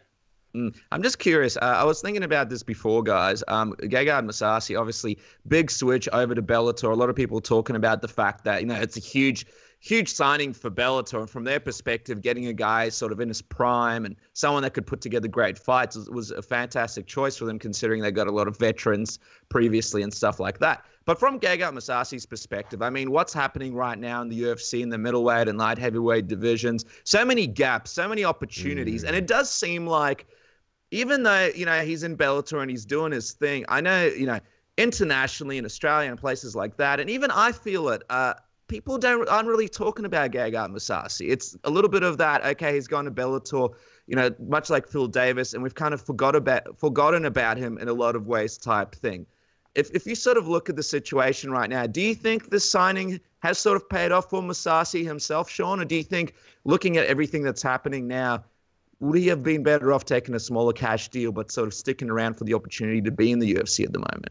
I'm just curious. I was thinking about this before, guys. Gegard Mousasi, obviously, big switch over to Bellator. A lot of people talking about the fact that it's a huge signing for Bellator, and from their perspective, getting a guy sort of in his prime and someone that could put together great fights was a fantastic choice for them, considering they got a lot of veterans previously and stuff like that. But from Gegard Mousasi's perspective, I mean, what's happening right now in the UFC in the middleweight and light heavyweight divisions? So many gaps, so many opportunities, and it does seem like, even though, he's in Bellator and he's doing his thing, I know, internationally in Australia and places like that, and even I feel it, people aren't really talking about Gegard Mousasi. It's a little bit of that, okay, he's gone to Bellator, much like Phil Davis, and we've kind of forgotten about him in a lot of ways type thing. If you sort of look at the situation right now, do you think this signing has sort of paid off for Mousasi himself, Sean, or do you think, looking at everything that's happening now, would he have been better off taking a smaller cash deal but sort of sticking around for the opportunity to be in the UFC at the moment?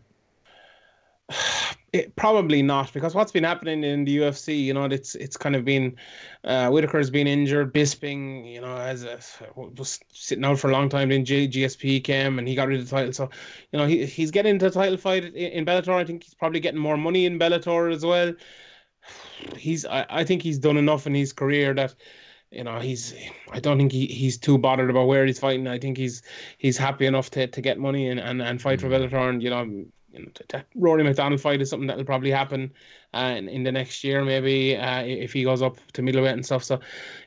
Probably not, because what's been happening in the UFC, it's kind of been Whitaker's been injured, Bisping, was sitting out for a long time. Then GSP came and he got rid of the title, so he's getting into the title fight in Bellator. I think he's probably getting more money in Bellator as well. I think he's done enough in his career that I don't think he's too bothered about where he's fighting. I think he's happy enough to get money and fight for Bellator, and that Rory McDonald fight is something that will probably happen in the next year, maybe, if he goes up to middleweight and stuff. So,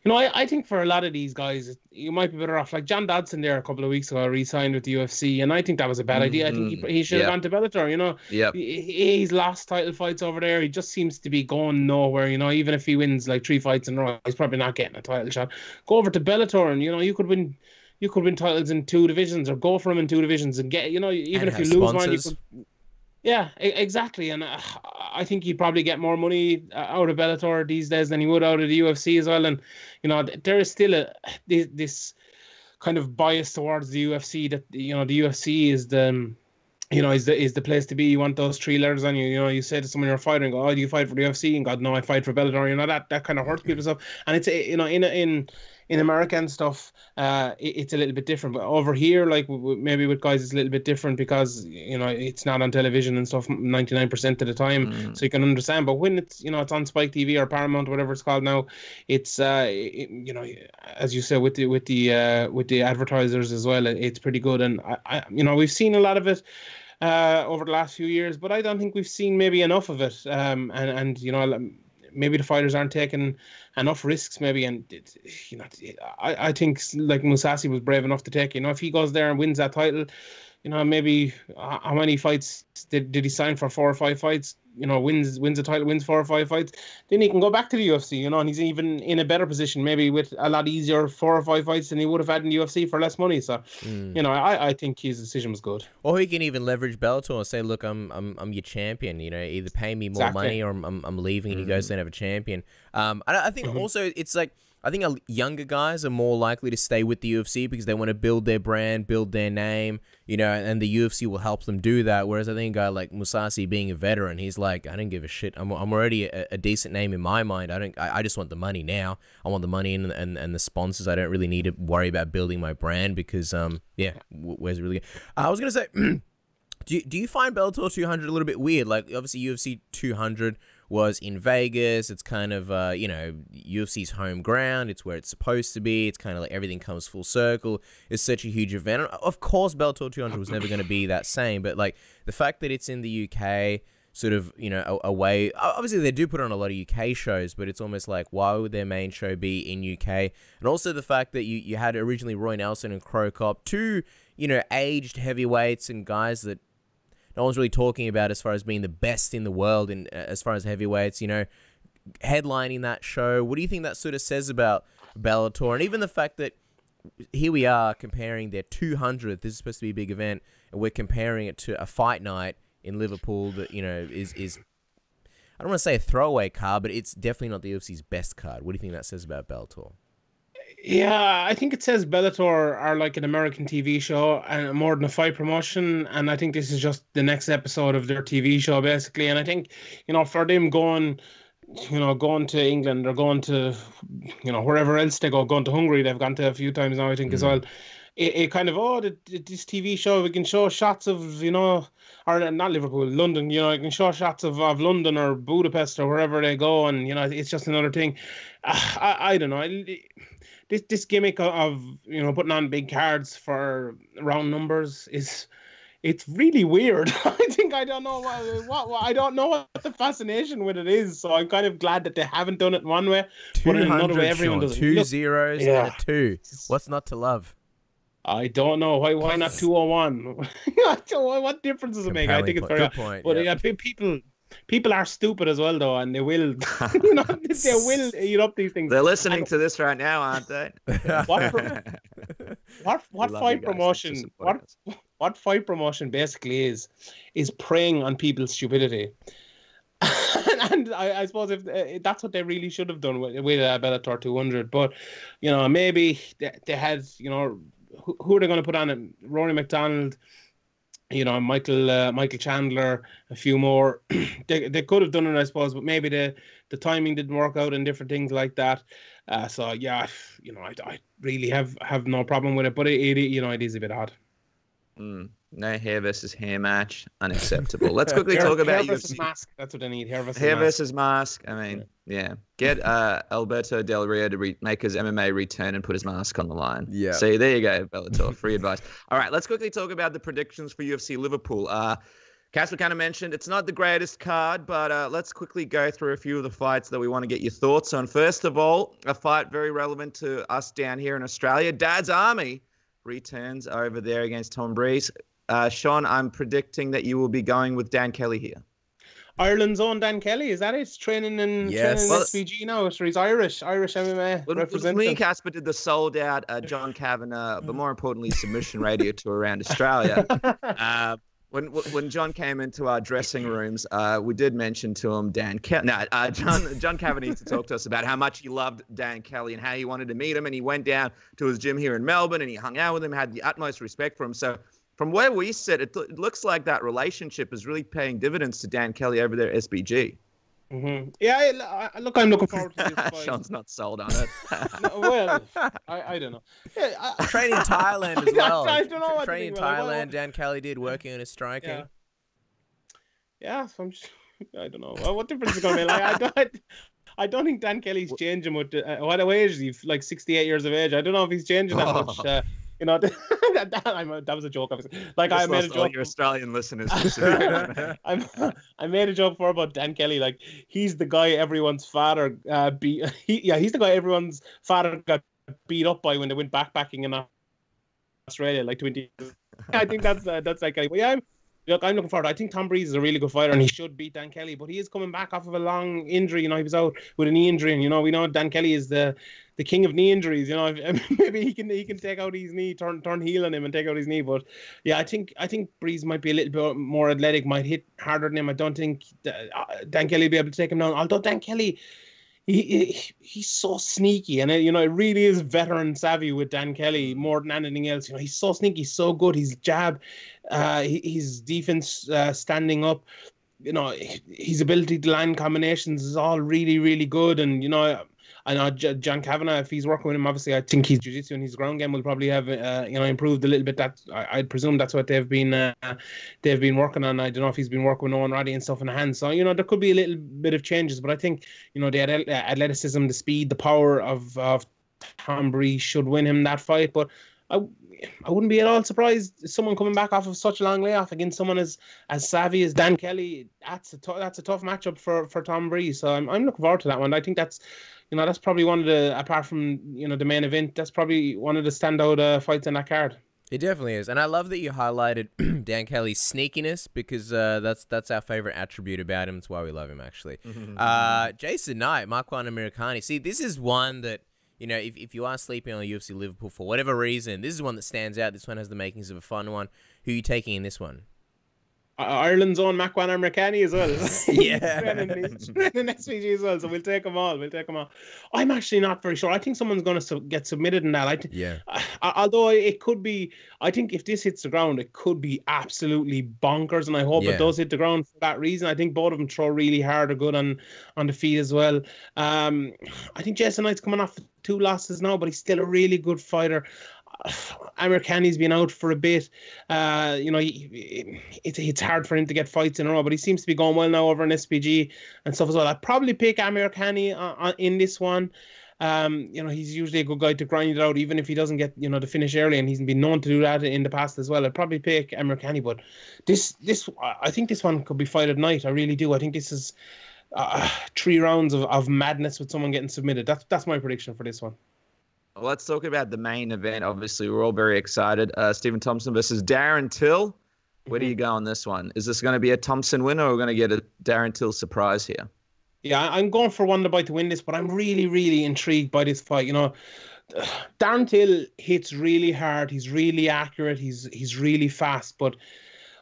I think for a lot of these guys, you might be better off. Like John Dodson there a couple of weeks ago re-signed with the UFC, and I think that was a bad idea. I think he should have gone to Bellator. He's lost title fights over there. He just seems to be going nowhere. Even if he wins like 3 fights in a row, he's probably not getting a title shot. Go over to Bellator, and you could win titles in 2 divisions, or go for them in 2 divisions and get even if you lose one, you could. Yeah, exactly, and I think he'd probably get more money out of Bellator these days than he would out of the UFC as well. And there is still this kind of bias towards the UFC that the UFC is the is the place to be. You want those 3 letters on you. You say to someone you're fighting, go, "Oh, do you fight for the UFC?" And God, no, I fight for Bellator. That kind of hurts people stuff. And it's in America and stuff, it's a little bit different. But over here, like maybe with guys, it's a little bit different because it's not on television and stuff 99% of the time, so you can understand. But when it's it's on Spike TV or Paramount, whatever it's called now, it's as you said, with the advertisers as well, it's pretty good. And I we've seen a lot of it over the last few years, but I don't think we've seen maybe enough of it. And maybe the fighters aren't taking enough risks, maybe. And I think like Mousasi was brave enough to take. If he goes there and wins that title, maybe how many fights did he sign for? 4 or 5 fights. Wins a title, wins 4 or 5 fights. Then he can go back to the UFC. And he's even in a better position, maybe with a lot easier 4 or 5 fights than he would have had in the UFC for less money. So, I think his decision was good. Or he can even leverage Bellator and say, "Look, I'm your champion. Either pay me more money or I'm leaving," and he goes there and have a champion. I think also it's like, I think younger guys are more likely to stay with the UFC because they want to build their brand, build their name, and the UFC will help them do that. Whereas I think a guy like Mousasi, being a veteran, he's like, I don't give a shit. I'm already a decent name in my mind. I just want the money now. I want the money and the sponsors. I don't really need to worry about building my brand because, where's it really? I was going to say... Do you find Bellator 200 a little bit weird? Like, obviously, UFC 200 was in Vegas. It's kind of, UFC's home ground. It's where it's supposed to be. It's kind of like everything comes full circle. It's such a huge event. Of course, Bellator 200 was never going to be that same, but, like, the fact that it's in the UK, sort of, away. Obviously, they do put on a lot of UK shows, but it's almost like, why would their main show be in UK? And also the fact that you had originally Roy Nelson and Cro Cop, two, aged heavyweights and guys that no one's really talking about as far as being the best in the world in as far as heavyweights, headlining that show. What do you think that sort of says about Bellator? And even the fact that here we are comparing their 200th, this is supposed to be a big event, and we're comparing it to a fight night in Liverpool that, is I don't want to say a throwaway card, but it's definitely not the UFC's best card. What do you think that says about Bellator? Yeah, I think it says Bellator are like an American TV show and more than a fight promotion. And I think this is just the next episode of their TV show, basically. And I think, for them going to England or going to, wherever else they go, going to Hungary, they've gone to a few times now, I think, as well. It kind of, this TV show, we can show shots of, or not Liverpool, London, you can show shots of London or Budapest or wherever they go. And, it's just another thing. I don't know. This gimmick of putting on big cards for round numbers it's really weird. I don't know what I don't know what the fascination with it is. So I'm kind of glad that they haven't done it one way, but in another way everyone does it. 2 zeros and a 2. What's not to love? I don't know why not 201. What difference does it make? I think it's very good point. But yeah, people are stupid as well, though, and they will, they will eat up these things. They're listening to this right now, aren't they? What fight promotion? What fight promotion basically is preying on people's stupidity. And I suppose if that's what they really should have done with Bellator 200, but maybe they had who are they going to put on it? Rory McDonald. Michael Chandler, a few more. They could have done it, I suppose, but maybe the timing didn't work out and different things like that. So yeah, I really have no problem with it, but it is a bit odd. No hair versus hair match, unacceptable. Let's quickly talk about hair versus mask. That's what they need. Hair versus mask. I mean, yeah. Get Alberto Del Rio to make his MMA return and put his mask on the line. Yeah. See, there you go, Bellator. Free advice. All right, let's quickly talk about the predictions for UFC Liverpool. Casper kind of mentioned it's not the greatest card, but let's quickly go through a few of the fights that we want to get your thoughts on. First of all, a fight very relevant to us down here in Australia. Dad's Army returns over there against Tom Breeze. Sean, I'm predicting that you will be going with Dan Kelly here. Ireland's own Dan Kelly, is that it? He's training in SVG now, so he's Irish MMA representative. Me and Casper did the sold out John Kavanagh, but more importantly, submission radio tour around Australia. When John came into our dressing rooms, we did mention to him John Kavanagh needs to talk to us about how much he loved Dan Kelly and how he wanted to meet him. And he went down to his gym here in Melbourne and he hung out with him, had the utmost respect for him. So from where we sit, it looks like that relationship is really paying dividends to Dan Kelly over there at SBG. Mm-hmm. Yeah, look, I'm looking forward to this fight. Sean's not sold on it. I don't know. Yeah, training in Thailand as well. I don't know what training in Thailand, Dan Kelly did, working on his striking. Yeah, I don't know. What difference is it going to make? I don't think Dan Kelly's changing with what age is he? Like 68 years of age. I don't know if he's changing that much. That was a joke. Like I made a joke. All your Australian listeners. I made a joke before about Dan Kelly. Like he's the guy everyone's father he's the guy everyone's father got beat up by when they went backpacking in Australia like 20 years. I think that's like I'm looking forward. I think Tom Breeze is a really good fighter and he should beat Dan Kelly, but he is coming back off of a long injury. He was out with a knee injury, and we know Dan Kelly is the king of knee injuries. Maybe he can take out his knee, turn heel on him and take out his knee. But yeah, I think Breeze might be a little bit more athletic, might hit harder than him. I don't think Dan Kelly will be able to take him down. Although Dan Kelly, he's so sneaky, and it really is veteran savvy with Dan Kelly more than anything else. He's so sneaky, so good. His jab, his defense, standing up, his ability to land combinations is all really, really good. And I know John Kavanagh, if he's working with him, obviously I think his jiu-jitsu and his ground game will probably have improved a little bit. That I'd presume that's what they've been working on. I don't know if he's been working with Owen Roddy and stuff in the hands. So there could be a little bit of changes, but I think the athleticism, the speed, the power of Tom Bree should win him that fight. But I wouldn't be at all surprised someone coming back off of such a long layoff against someone as savvy as Dan Kelly. That's a tough matchup for Tom Bree. So I'm looking forward to that one. I think that's probably one of the, apart from the main event, that's probably one of the standout fights in that card. It definitely is, and I love that you highlighted Dan Kelly's sneakiness, because that's our favorite attribute about him. It's why we love him, actually. Jason Knight, Marquand Americani. See, this is one that, if you are sleeping on UFC Liverpool for whatever reason, this is one that stands out. This one has the makings of a fun one. Who are you taking in this one? Ireland's own Marquand Americani as well. Yeah. And SPG as well, so we'll take them all. I'm actually not very sure. I think someone's going to get submitted in that. Although it could be, I think if this hits the ground, it could be absolutely bonkers, and I hope it does hit the ground for that reason. I think both of them throw really hard or good on the feet as well. I think Jason Knight's coming off 2 losses now, but he's still a really good fighter. Americani's been out for a bit. It's hard for him to get fights in a row, but he seems to be going well now over in SPG and stuff as well. I'd probably pick Americani in this one. He's usually a good guy to grind it out, even if he doesn't get the finish early, and he's been known to do that in the past as well. I'd probably pick Americani, but I think this one could be fight at night. I really do. I think this is 3 rounds of madness with someone getting submitted. That's my prediction for this one. Well, let's talk about the main event. Obviously, we're all very excited. Stephen Thompson versus Darren Till. Where do you go on this one? Is this going to be a Thompson winner, or are we going to get a Darren Till surprise here? Yeah, I'm going for Wonderboy to win this, but I'm really, really intrigued by this fight. Darren Till hits really hard. He's really accurate. He's really fast, but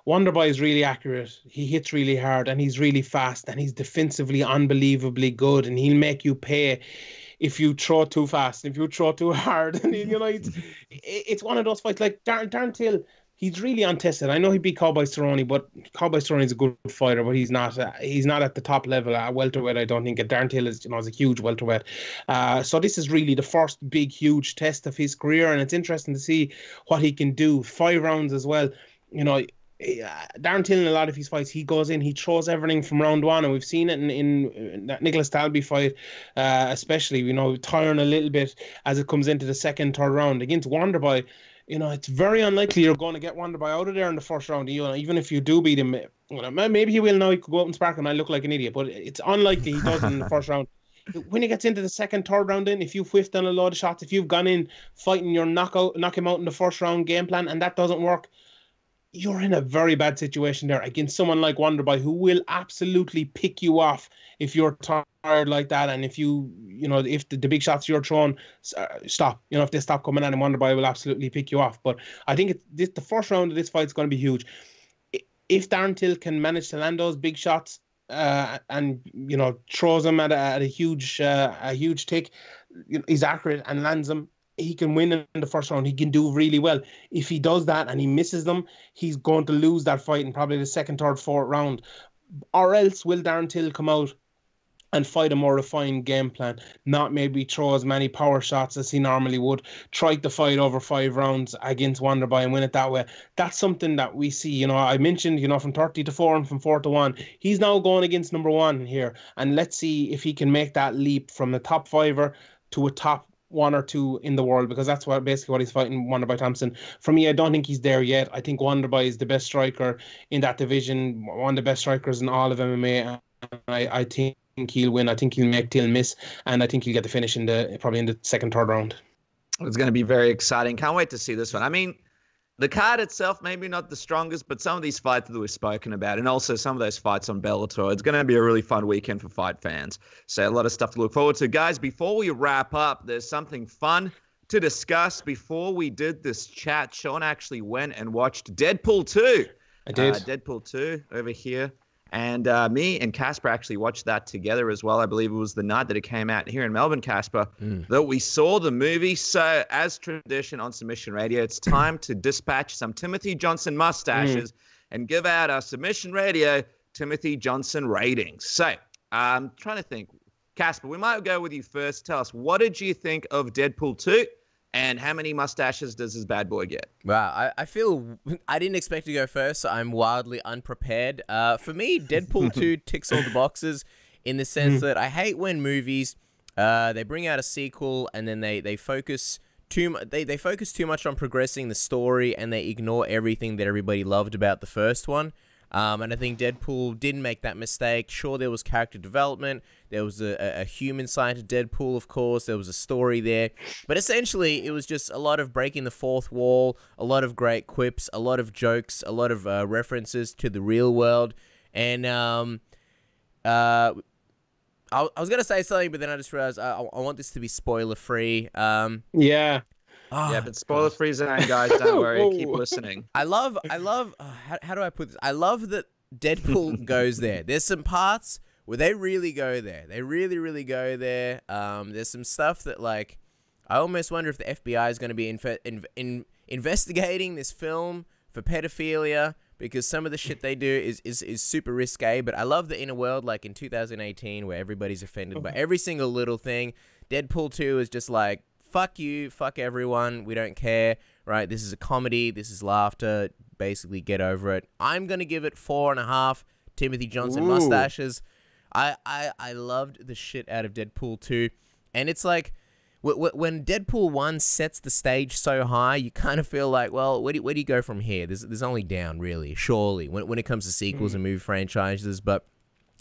Wonderboy is really accurate. He hits really hard, and he's really fast, and he's defensively unbelievably good, and he'll make you pay if you throw too fast, if you throw too hard. And it's one of those fights like Darren Till. He's really untested. I know he beat Cowboy Cerrone, but Cowboy Cerrone is a good fighter, but he's not at the top level at welterweight. I don't think. Darren Till is a huge welterweight. So this is really the first big, huge test of his career, and it's interesting to see what he can do. 5 rounds as well. Darren Till in a lot of his fights, he goes in, he throws everything from round 1, and we've seen it in that Nicholas Dalby fight, especially, tiring a little bit as it comes into the 2nd, 3rd round. Against Wonderboy, it's very unlikely you're going to get Wonderboy out of there in the 1st round. Even if you do beat him, maybe he will now. He could go out and spark and I look like an idiot, but it's unlikely he does in the 1st round. When he gets into the 2nd, 3rd round, if you've whiffed on a load of shots, if you've gone in fighting your knock him out in the 1st round game plan, and that doesn't work, you're in a very bad situation there against someone like Wonderboy, who will absolutely pick you off if you're tired like that. And if if the big shots you're throwing stop, if they stop coming in, and Wonderboy will absolutely pick you off. But I think the 1st round of this fight is going to be huge. If Darren Till can manage to land those big shots and throws them at a huge tick, he's accurate and lands them, he can win in the 1st round. He can do really well. If he does that and he misses them, he's going to lose that fight in probably the 2nd, 3rd, 4th round. Or else will Darren Till come out and fight a more refined game plan, not maybe throw as many power shots as he normally would, try to fight over 5 rounds against Wonderboy and win it that way. That's something that we see. I mentioned, from 30-4 and from 4-1. He's now going against number 1 here, and let's see if he can make that leap from the top 5er to a top 1 or 2 in the world, because that's basically what he's fighting Wonderboy Thompson. For me, I don't think he's there yet. I think Wonderboy is the best striker in that division, one of the best strikers in all of MMA. I think he'll win. I think he'll make Till miss, and I think he'll get the finish probably in the 2nd, 3rd round. It's going to be very exciting. Can't wait to see this one. I mean, the card itself, maybe not the strongest, but some of these fights that we've spoken about, and also some of those fights on Bellator, it's going to be a really fun weekend for fight fans. So a lot of stuff to look forward to. Guys, before we wrap up, there's something fun to discuss. Before we did this chat, Sean actually went and watched Deadpool 2. I did. Deadpool 2 over here. And me and Casper actually watched that together as well. I believe it was the night that it came out here in Melbourne, Casper, that we saw the movie. So as tradition on Submission Radio, it's time to dispatch some Timothy Johnson mustaches and give out our Submission Radio Timothy Johnson ratings. So I'm trying to think, Casper, we might go with you first. Tell us, what did you think of Deadpool 2? And how many mustaches does this bad boy get? Wow, I feel I didn't expect to go first, so I'm wildly unprepared. For me, Deadpool 2 ticks all the boxes in the sense that I hate when movies they bring out a sequel and then they focus they focus too much on progressing the story and they ignore everything that everybody loved about the first one. And I think Deadpool didn't make that mistake. Sure, there was character development. There was a human side to Deadpool, of course. There was a story there. But essentially, it was just a lot of breaking the fourth wall, a lot of great quips, a lot of jokes, a lot of references to the real world. And I was going to say something, but then I just realized I want this to be spoiler-free. Yeah. Oh, yeah, but spoiler-free zone, guys. Don't worry. Keep listening. I love. How do I put this? I love that Deadpool goes there. There's some parts where they really go there. They really, really go there. There's some stuff that, like, I almost wonder if the FBI is going to be investigating this film for pedophilia because some of the shit they do is super risque. But I love the inner world, like in 2018, where everybody's offended by every single little thing. Deadpool 2 is just like, fuck you, fuck everyone, we don't care, right? This is a comedy, this is laughter, basically get over it. I'm going to give it 4.5 Timothy Johnson mustaches. I loved the shit out of Deadpool 2. And it's like, when Deadpool 1 sets the stage so high, you kind of feel like, well, where do you go from here? There's only down, really, surely, when it comes to sequels and movie franchises, but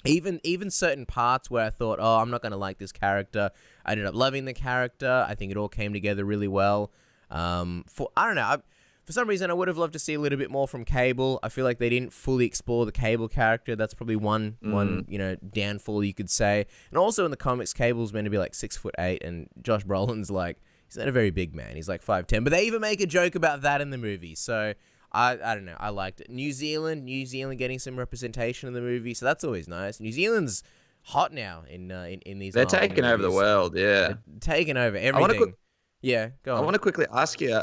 even certain parts where I thought, oh, I'm not going to like this character, I ended up loving the character. I think it all came together really well. I don't know. For some reason, I would have loved to see a little bit more from Cable. I feel like they didn't fully explore the Cable character. That's probably one downfall you could say. And also in the comics, Cable's meant to be like 6'8", and Josh Brolin's like, he's not a very big man. He's like 5'10", but they even make a joke about that in the movie. So I don't know. I liked it. New Zealand getting some representation in the movie, so that's always nice. New Zealand's hot now in these. They're taking over the world. Yeah, they're taking over everything. Go on. I want to quickly ask you.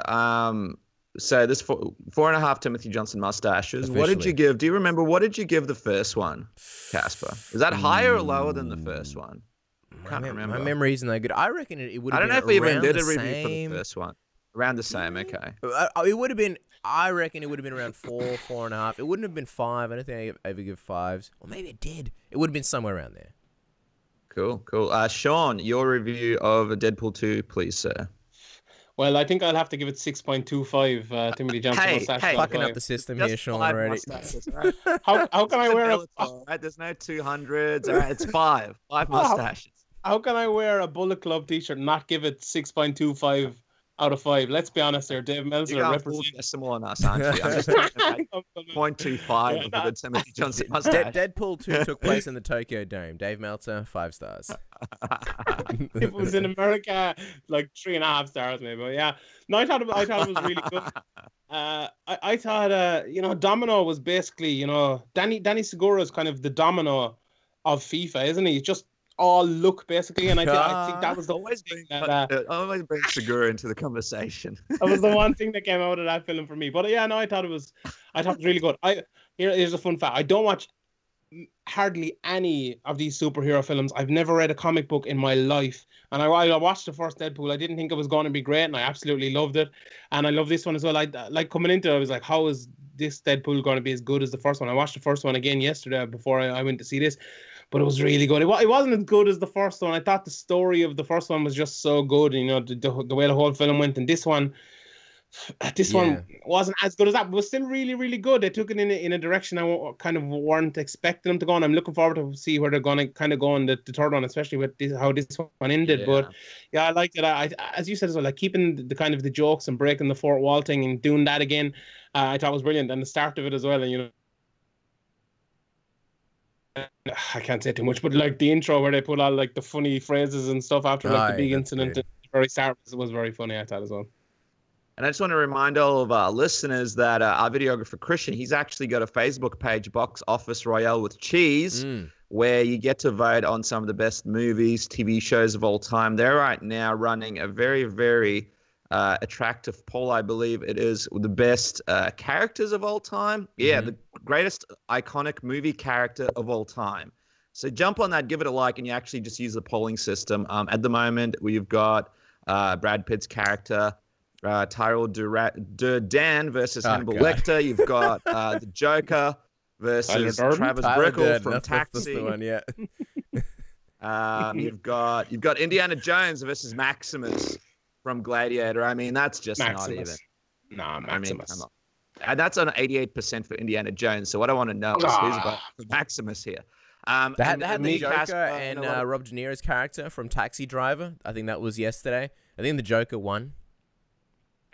So this 4.5 Timothy Johnson mustaches. Officially. What did you give? Do you remember what did you give the first one, Casper? Is that higher or lower than the first one? Can't remember. My memory isn't that good. I reckon it would have been. I don't know if we even did the a review same. for the first one. Around the same. Okay. It would have been. I reckon it would have been around 4.5. It wouldn't have been 5. I don't think I ever give 5s. Or maybe it did. It would have been somewhere around there. Cool. Sean, your review of Deadpool 2, please, sir. Well, I think I'll have to give it 6.25. Timothy Johnson mustache. Fucking up the system here, Sean, already. Right? How can I wear a... Right? There's no 200s. Right? It's 5 mustaches. How can I wear a Bullet Club t-shirt and not give it 6.25 out of 5? Let's be honest here. Dave Meltzer represents decimal on us, aren't you? I'm just 0.25 of the Timothy Johnson mustache. Deadpool 2 took place in the Tokyo Dome. Dave Meltzer, 5 stars. If it was in America, like 3.5 stars maybe. But yeah, no, I thought it was really good. I thought Domino was basically, Danny Segura is kind of the Domino of FIFA, isn't he? Just all look basically, and I think that was the always thing that always bring Segura into the conversation. That was the one thing that came out of that film for me. But yeah, no, I thought it was really good. Here's a fun fact: I don't watch hardly any of these superhero films. I've never read a comic book in my life, and I watched the first Deadpool. I didn't think it was going to be great, and I absolutely loved it, and I love this one as well. I like coming into it, I was like, how is this Deadpool going to be as good as the first one? I watched the first one again yesterday before I went to see this. But it was really good. It wasn't as good as the first one. I thought the story of the first one was just so good. The way the whole film went. And this one wasn't as good as that, but was still really, really good. They took it in a direction I kind of weren't expecting them to go. And I'm looking forward to see where they're going to kind of go in the third one, especially with how this one ended. Yeah. But yeah, I liked it. As you said as well, like keeping the kind of the jokes and breaking the fourth wall thing and doing that again, I thought was brilliant. And the start of it as well. And I can't say too much, but like the intro where they put all like the funny phrases and stuff after the big incident at the very start was very funny, I thought as well. And I just want to remind all of our listeners that our videographer Christian, he's actually got a Facebook page, Box Office Royale with Cheese, where you get to vote on some of the best movies, TV shows of all time. They're right now running a very, very attractive poll. I believe it is the best characters of all time. Yeah, the greatest iconic movie character of all time. So jump on that, give it a like, and you actually just use the polling system. At the moment, we've got Brad Pitt's character, Tyrell Durden versus Hannibal Lecter. You've got the Joker versus Travis Bickle from Taxi. That's the one, yeah. You've got Indiana Jones versus Maximus from Gladiator. I mean, that's just not even. Nah, Maximus. I mean, come on. And that's on 88% for Indiana Jones. So what I want to know is who's about Maximus here. They had the Joker and Rob De Niro's character from Taxi Driver. I think that was yesterday. I think the Joker won.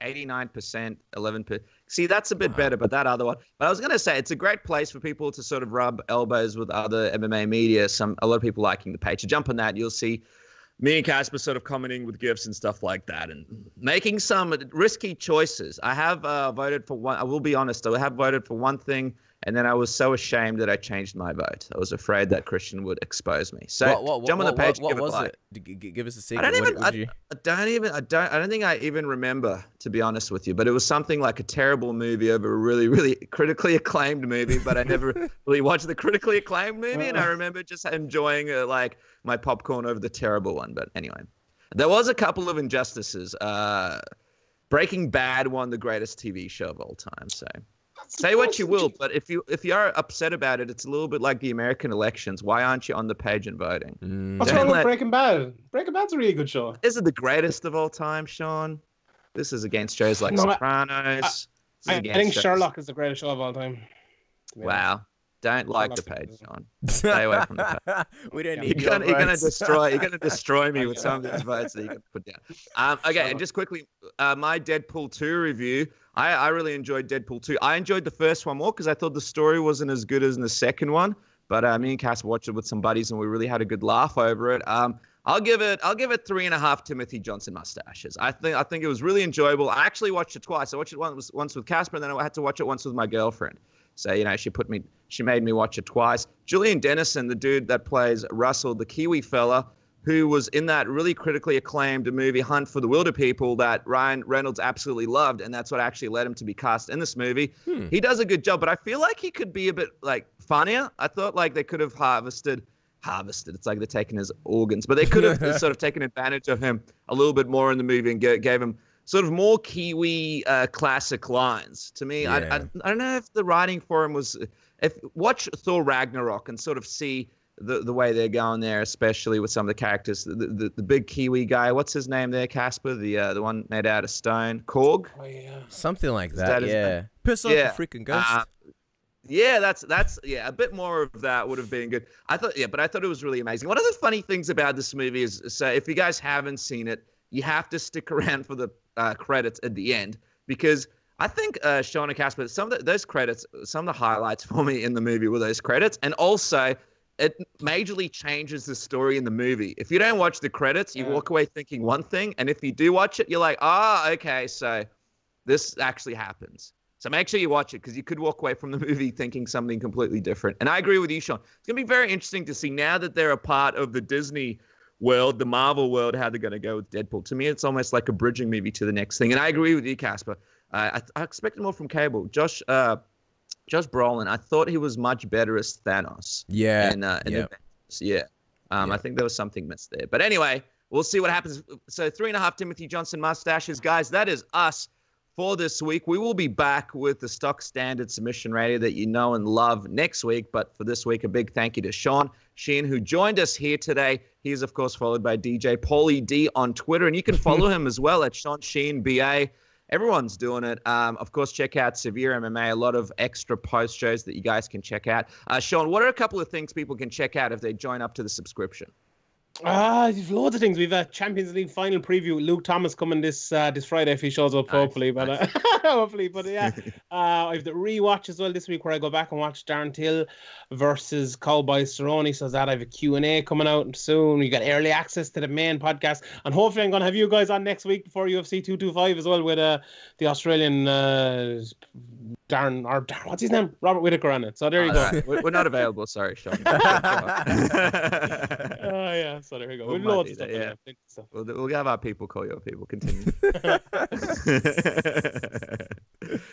89%, 11%. See, that's a bit better, but that other one. But I was going to say, it's a great place for people to sort of rub elbows with other MMA media. A lot of people liking the page. To jump on that, you'll see me and Casper sort of commenting with gifs and stuff like that and making some risky choices. I have voted for one. I will be honest, I have voted for one thing, and then I was so ashamed that I changed my vote. I was afraid that Christian would expose me. So jump on the page. What was it? Give us a secret. I don't think I even remember, to be honest with you. But it was something like a terrible movie over a really, really critically acclaimed movie. But I never really watched the critically acclaimed movie, and I remember just enjoying like my popcorn over the terrible one. But anyway, there was a couple of injustices. Breaking Bad won the greatest TV show of all time. So. Say what you will, but if you are upset about it, it's a little bit like the American elections. Why aren't you on the page and voting? What's wrong with Breaking Bad? Breaking Bad's a really good show. Is it the greatest of all time, Sean? This is against shows like Sopranos. I think Sherlock is the greatest show of all time. Wow. Don't like the page, Sean. Stay away from the page. We don't need You're gonna destroy me with some of these votes that you can put down. Okay, and just quickly, my Deadpool 2 review. I really enjoyed Deadpool 2. I enjoyed the first one more because I thought the story wasn't as good as in the second one. But me and Cass watched it with some buddies and we really had a good laugh over it. I'll give it 3.5 Timothy Johnson mustaches. I think it was really enjoyable. I actually watched it twice. I watched it once with Casper, and then I had to watch it once with my girlfriend. So, she made me watch it twice. Julian Dennison, the dude that plays Russell, the Kiwi fella, who was in that really critically acclaimed movie Hunt for the Wilder People that Ryan Reynolds absolutely loved, and that's what actually led him to be cast in this movie. He does a good job, but I feel like he could be a bit like funnier. I thought like they could have harvested. It's like they're taking his organs, but they could have sort of taken advantage of him a little bit more in the movie and gave him sort of more Kiwi classic lines. To me, I don't know if the writing for him was. Watch Thor Ragnarok and sort of see the way they're going there, especially with some of the characters. The big Kiwi guy, what's his name there, Casper? The one made out of stone, Korg. Oh yeah, something like that. Yeah, piss off the freaking ghost. Yeah, that's a bit more of that would have been good. But I thought it was really amazing. One of the funny things about this movie is, so if you guys haven't seen it, you have to stick around for the credits at the end, because I think Sean and Casper, some of those credits, some of the highlights for me in the movie were those credits, and also it majorly changes the story in the movie. If you don't watch the credits, you walk away thinking one thing, and if you do watch it, you're like, okay, so this actually happens. So make sure you watch it, because you could walk away from the movie thinking something completely different. And I agree with you, Sean. It's going to be very interesting to see now that they're a part of the Disney world, the Marvel world, how they're going to go with Deadpool. To me, it's almost like a bridging movie to the next thing. And I agree with you, Casper. I expected more from Cable. Josh Brolin, I thought he was much better as Thanos. Yeah. I think there was something missed there. But anyway, we'll see what happens. So 3.5 Timothy Johnson mustaches. Guys, that is us for this week. We will be back with the stock standard submission radio that you know and love next week. But for this week, a big thank you to Sean Sheehan, who joined us here today. He is, of course, followed by DJ Paulie D on Twitter. And you can follow him as well at Sean Sheehan BA. Everyone's doing it. Of course, check out Severe MMA. A lot of extra post shows that you guys can check out. Sean, what are a couple of things people can check out if they join up to the subscription? There's loads of things. We've a Champions League final preview. Luke Thomas coming this Friday if he shows up, hopefully. But hopefully, but yeah, I have the rewatch as well this week where I go back and watch Darren Till versus Cowboy Cerrone. So that I have a Q&A coming out soon. You got early access to the main podcast, and hopefully I'm going to have you guys on next week before UFC 225 as well with the Australian Darren, or what's his name? Robert Whittaker on it. So there you go. Right. We're not available. Sorry, Sean. Yeah. So there we go. We'll loads of stuff. Yeah. We'll have our people call your people. Continue.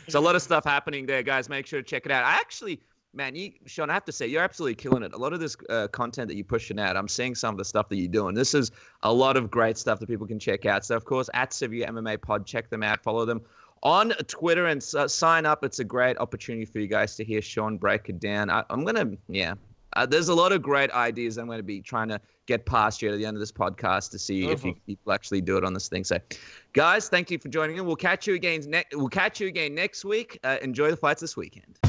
So a lot of stuff happening there, guys. Make sure to check it out. I actually man, Sean, I have to say, you're absolutely killing it. A lot of this content that you're pushing out, I'm seeing some of the stuff that you're doing. This is a lot of great stuff that people can check out. So, of course, at Severe MMA Pod, check them out, follow them on Twitter, and sign up. It's a great opportunity for you guys to hear Sean break it down. There's a lot of great ideas I'm going to be trying to get past you at the end of this podcast to see if people actually do it on this thing. So, guys, thank you for joining in. We'll catch you again next week. Enjoy the fights this weekend.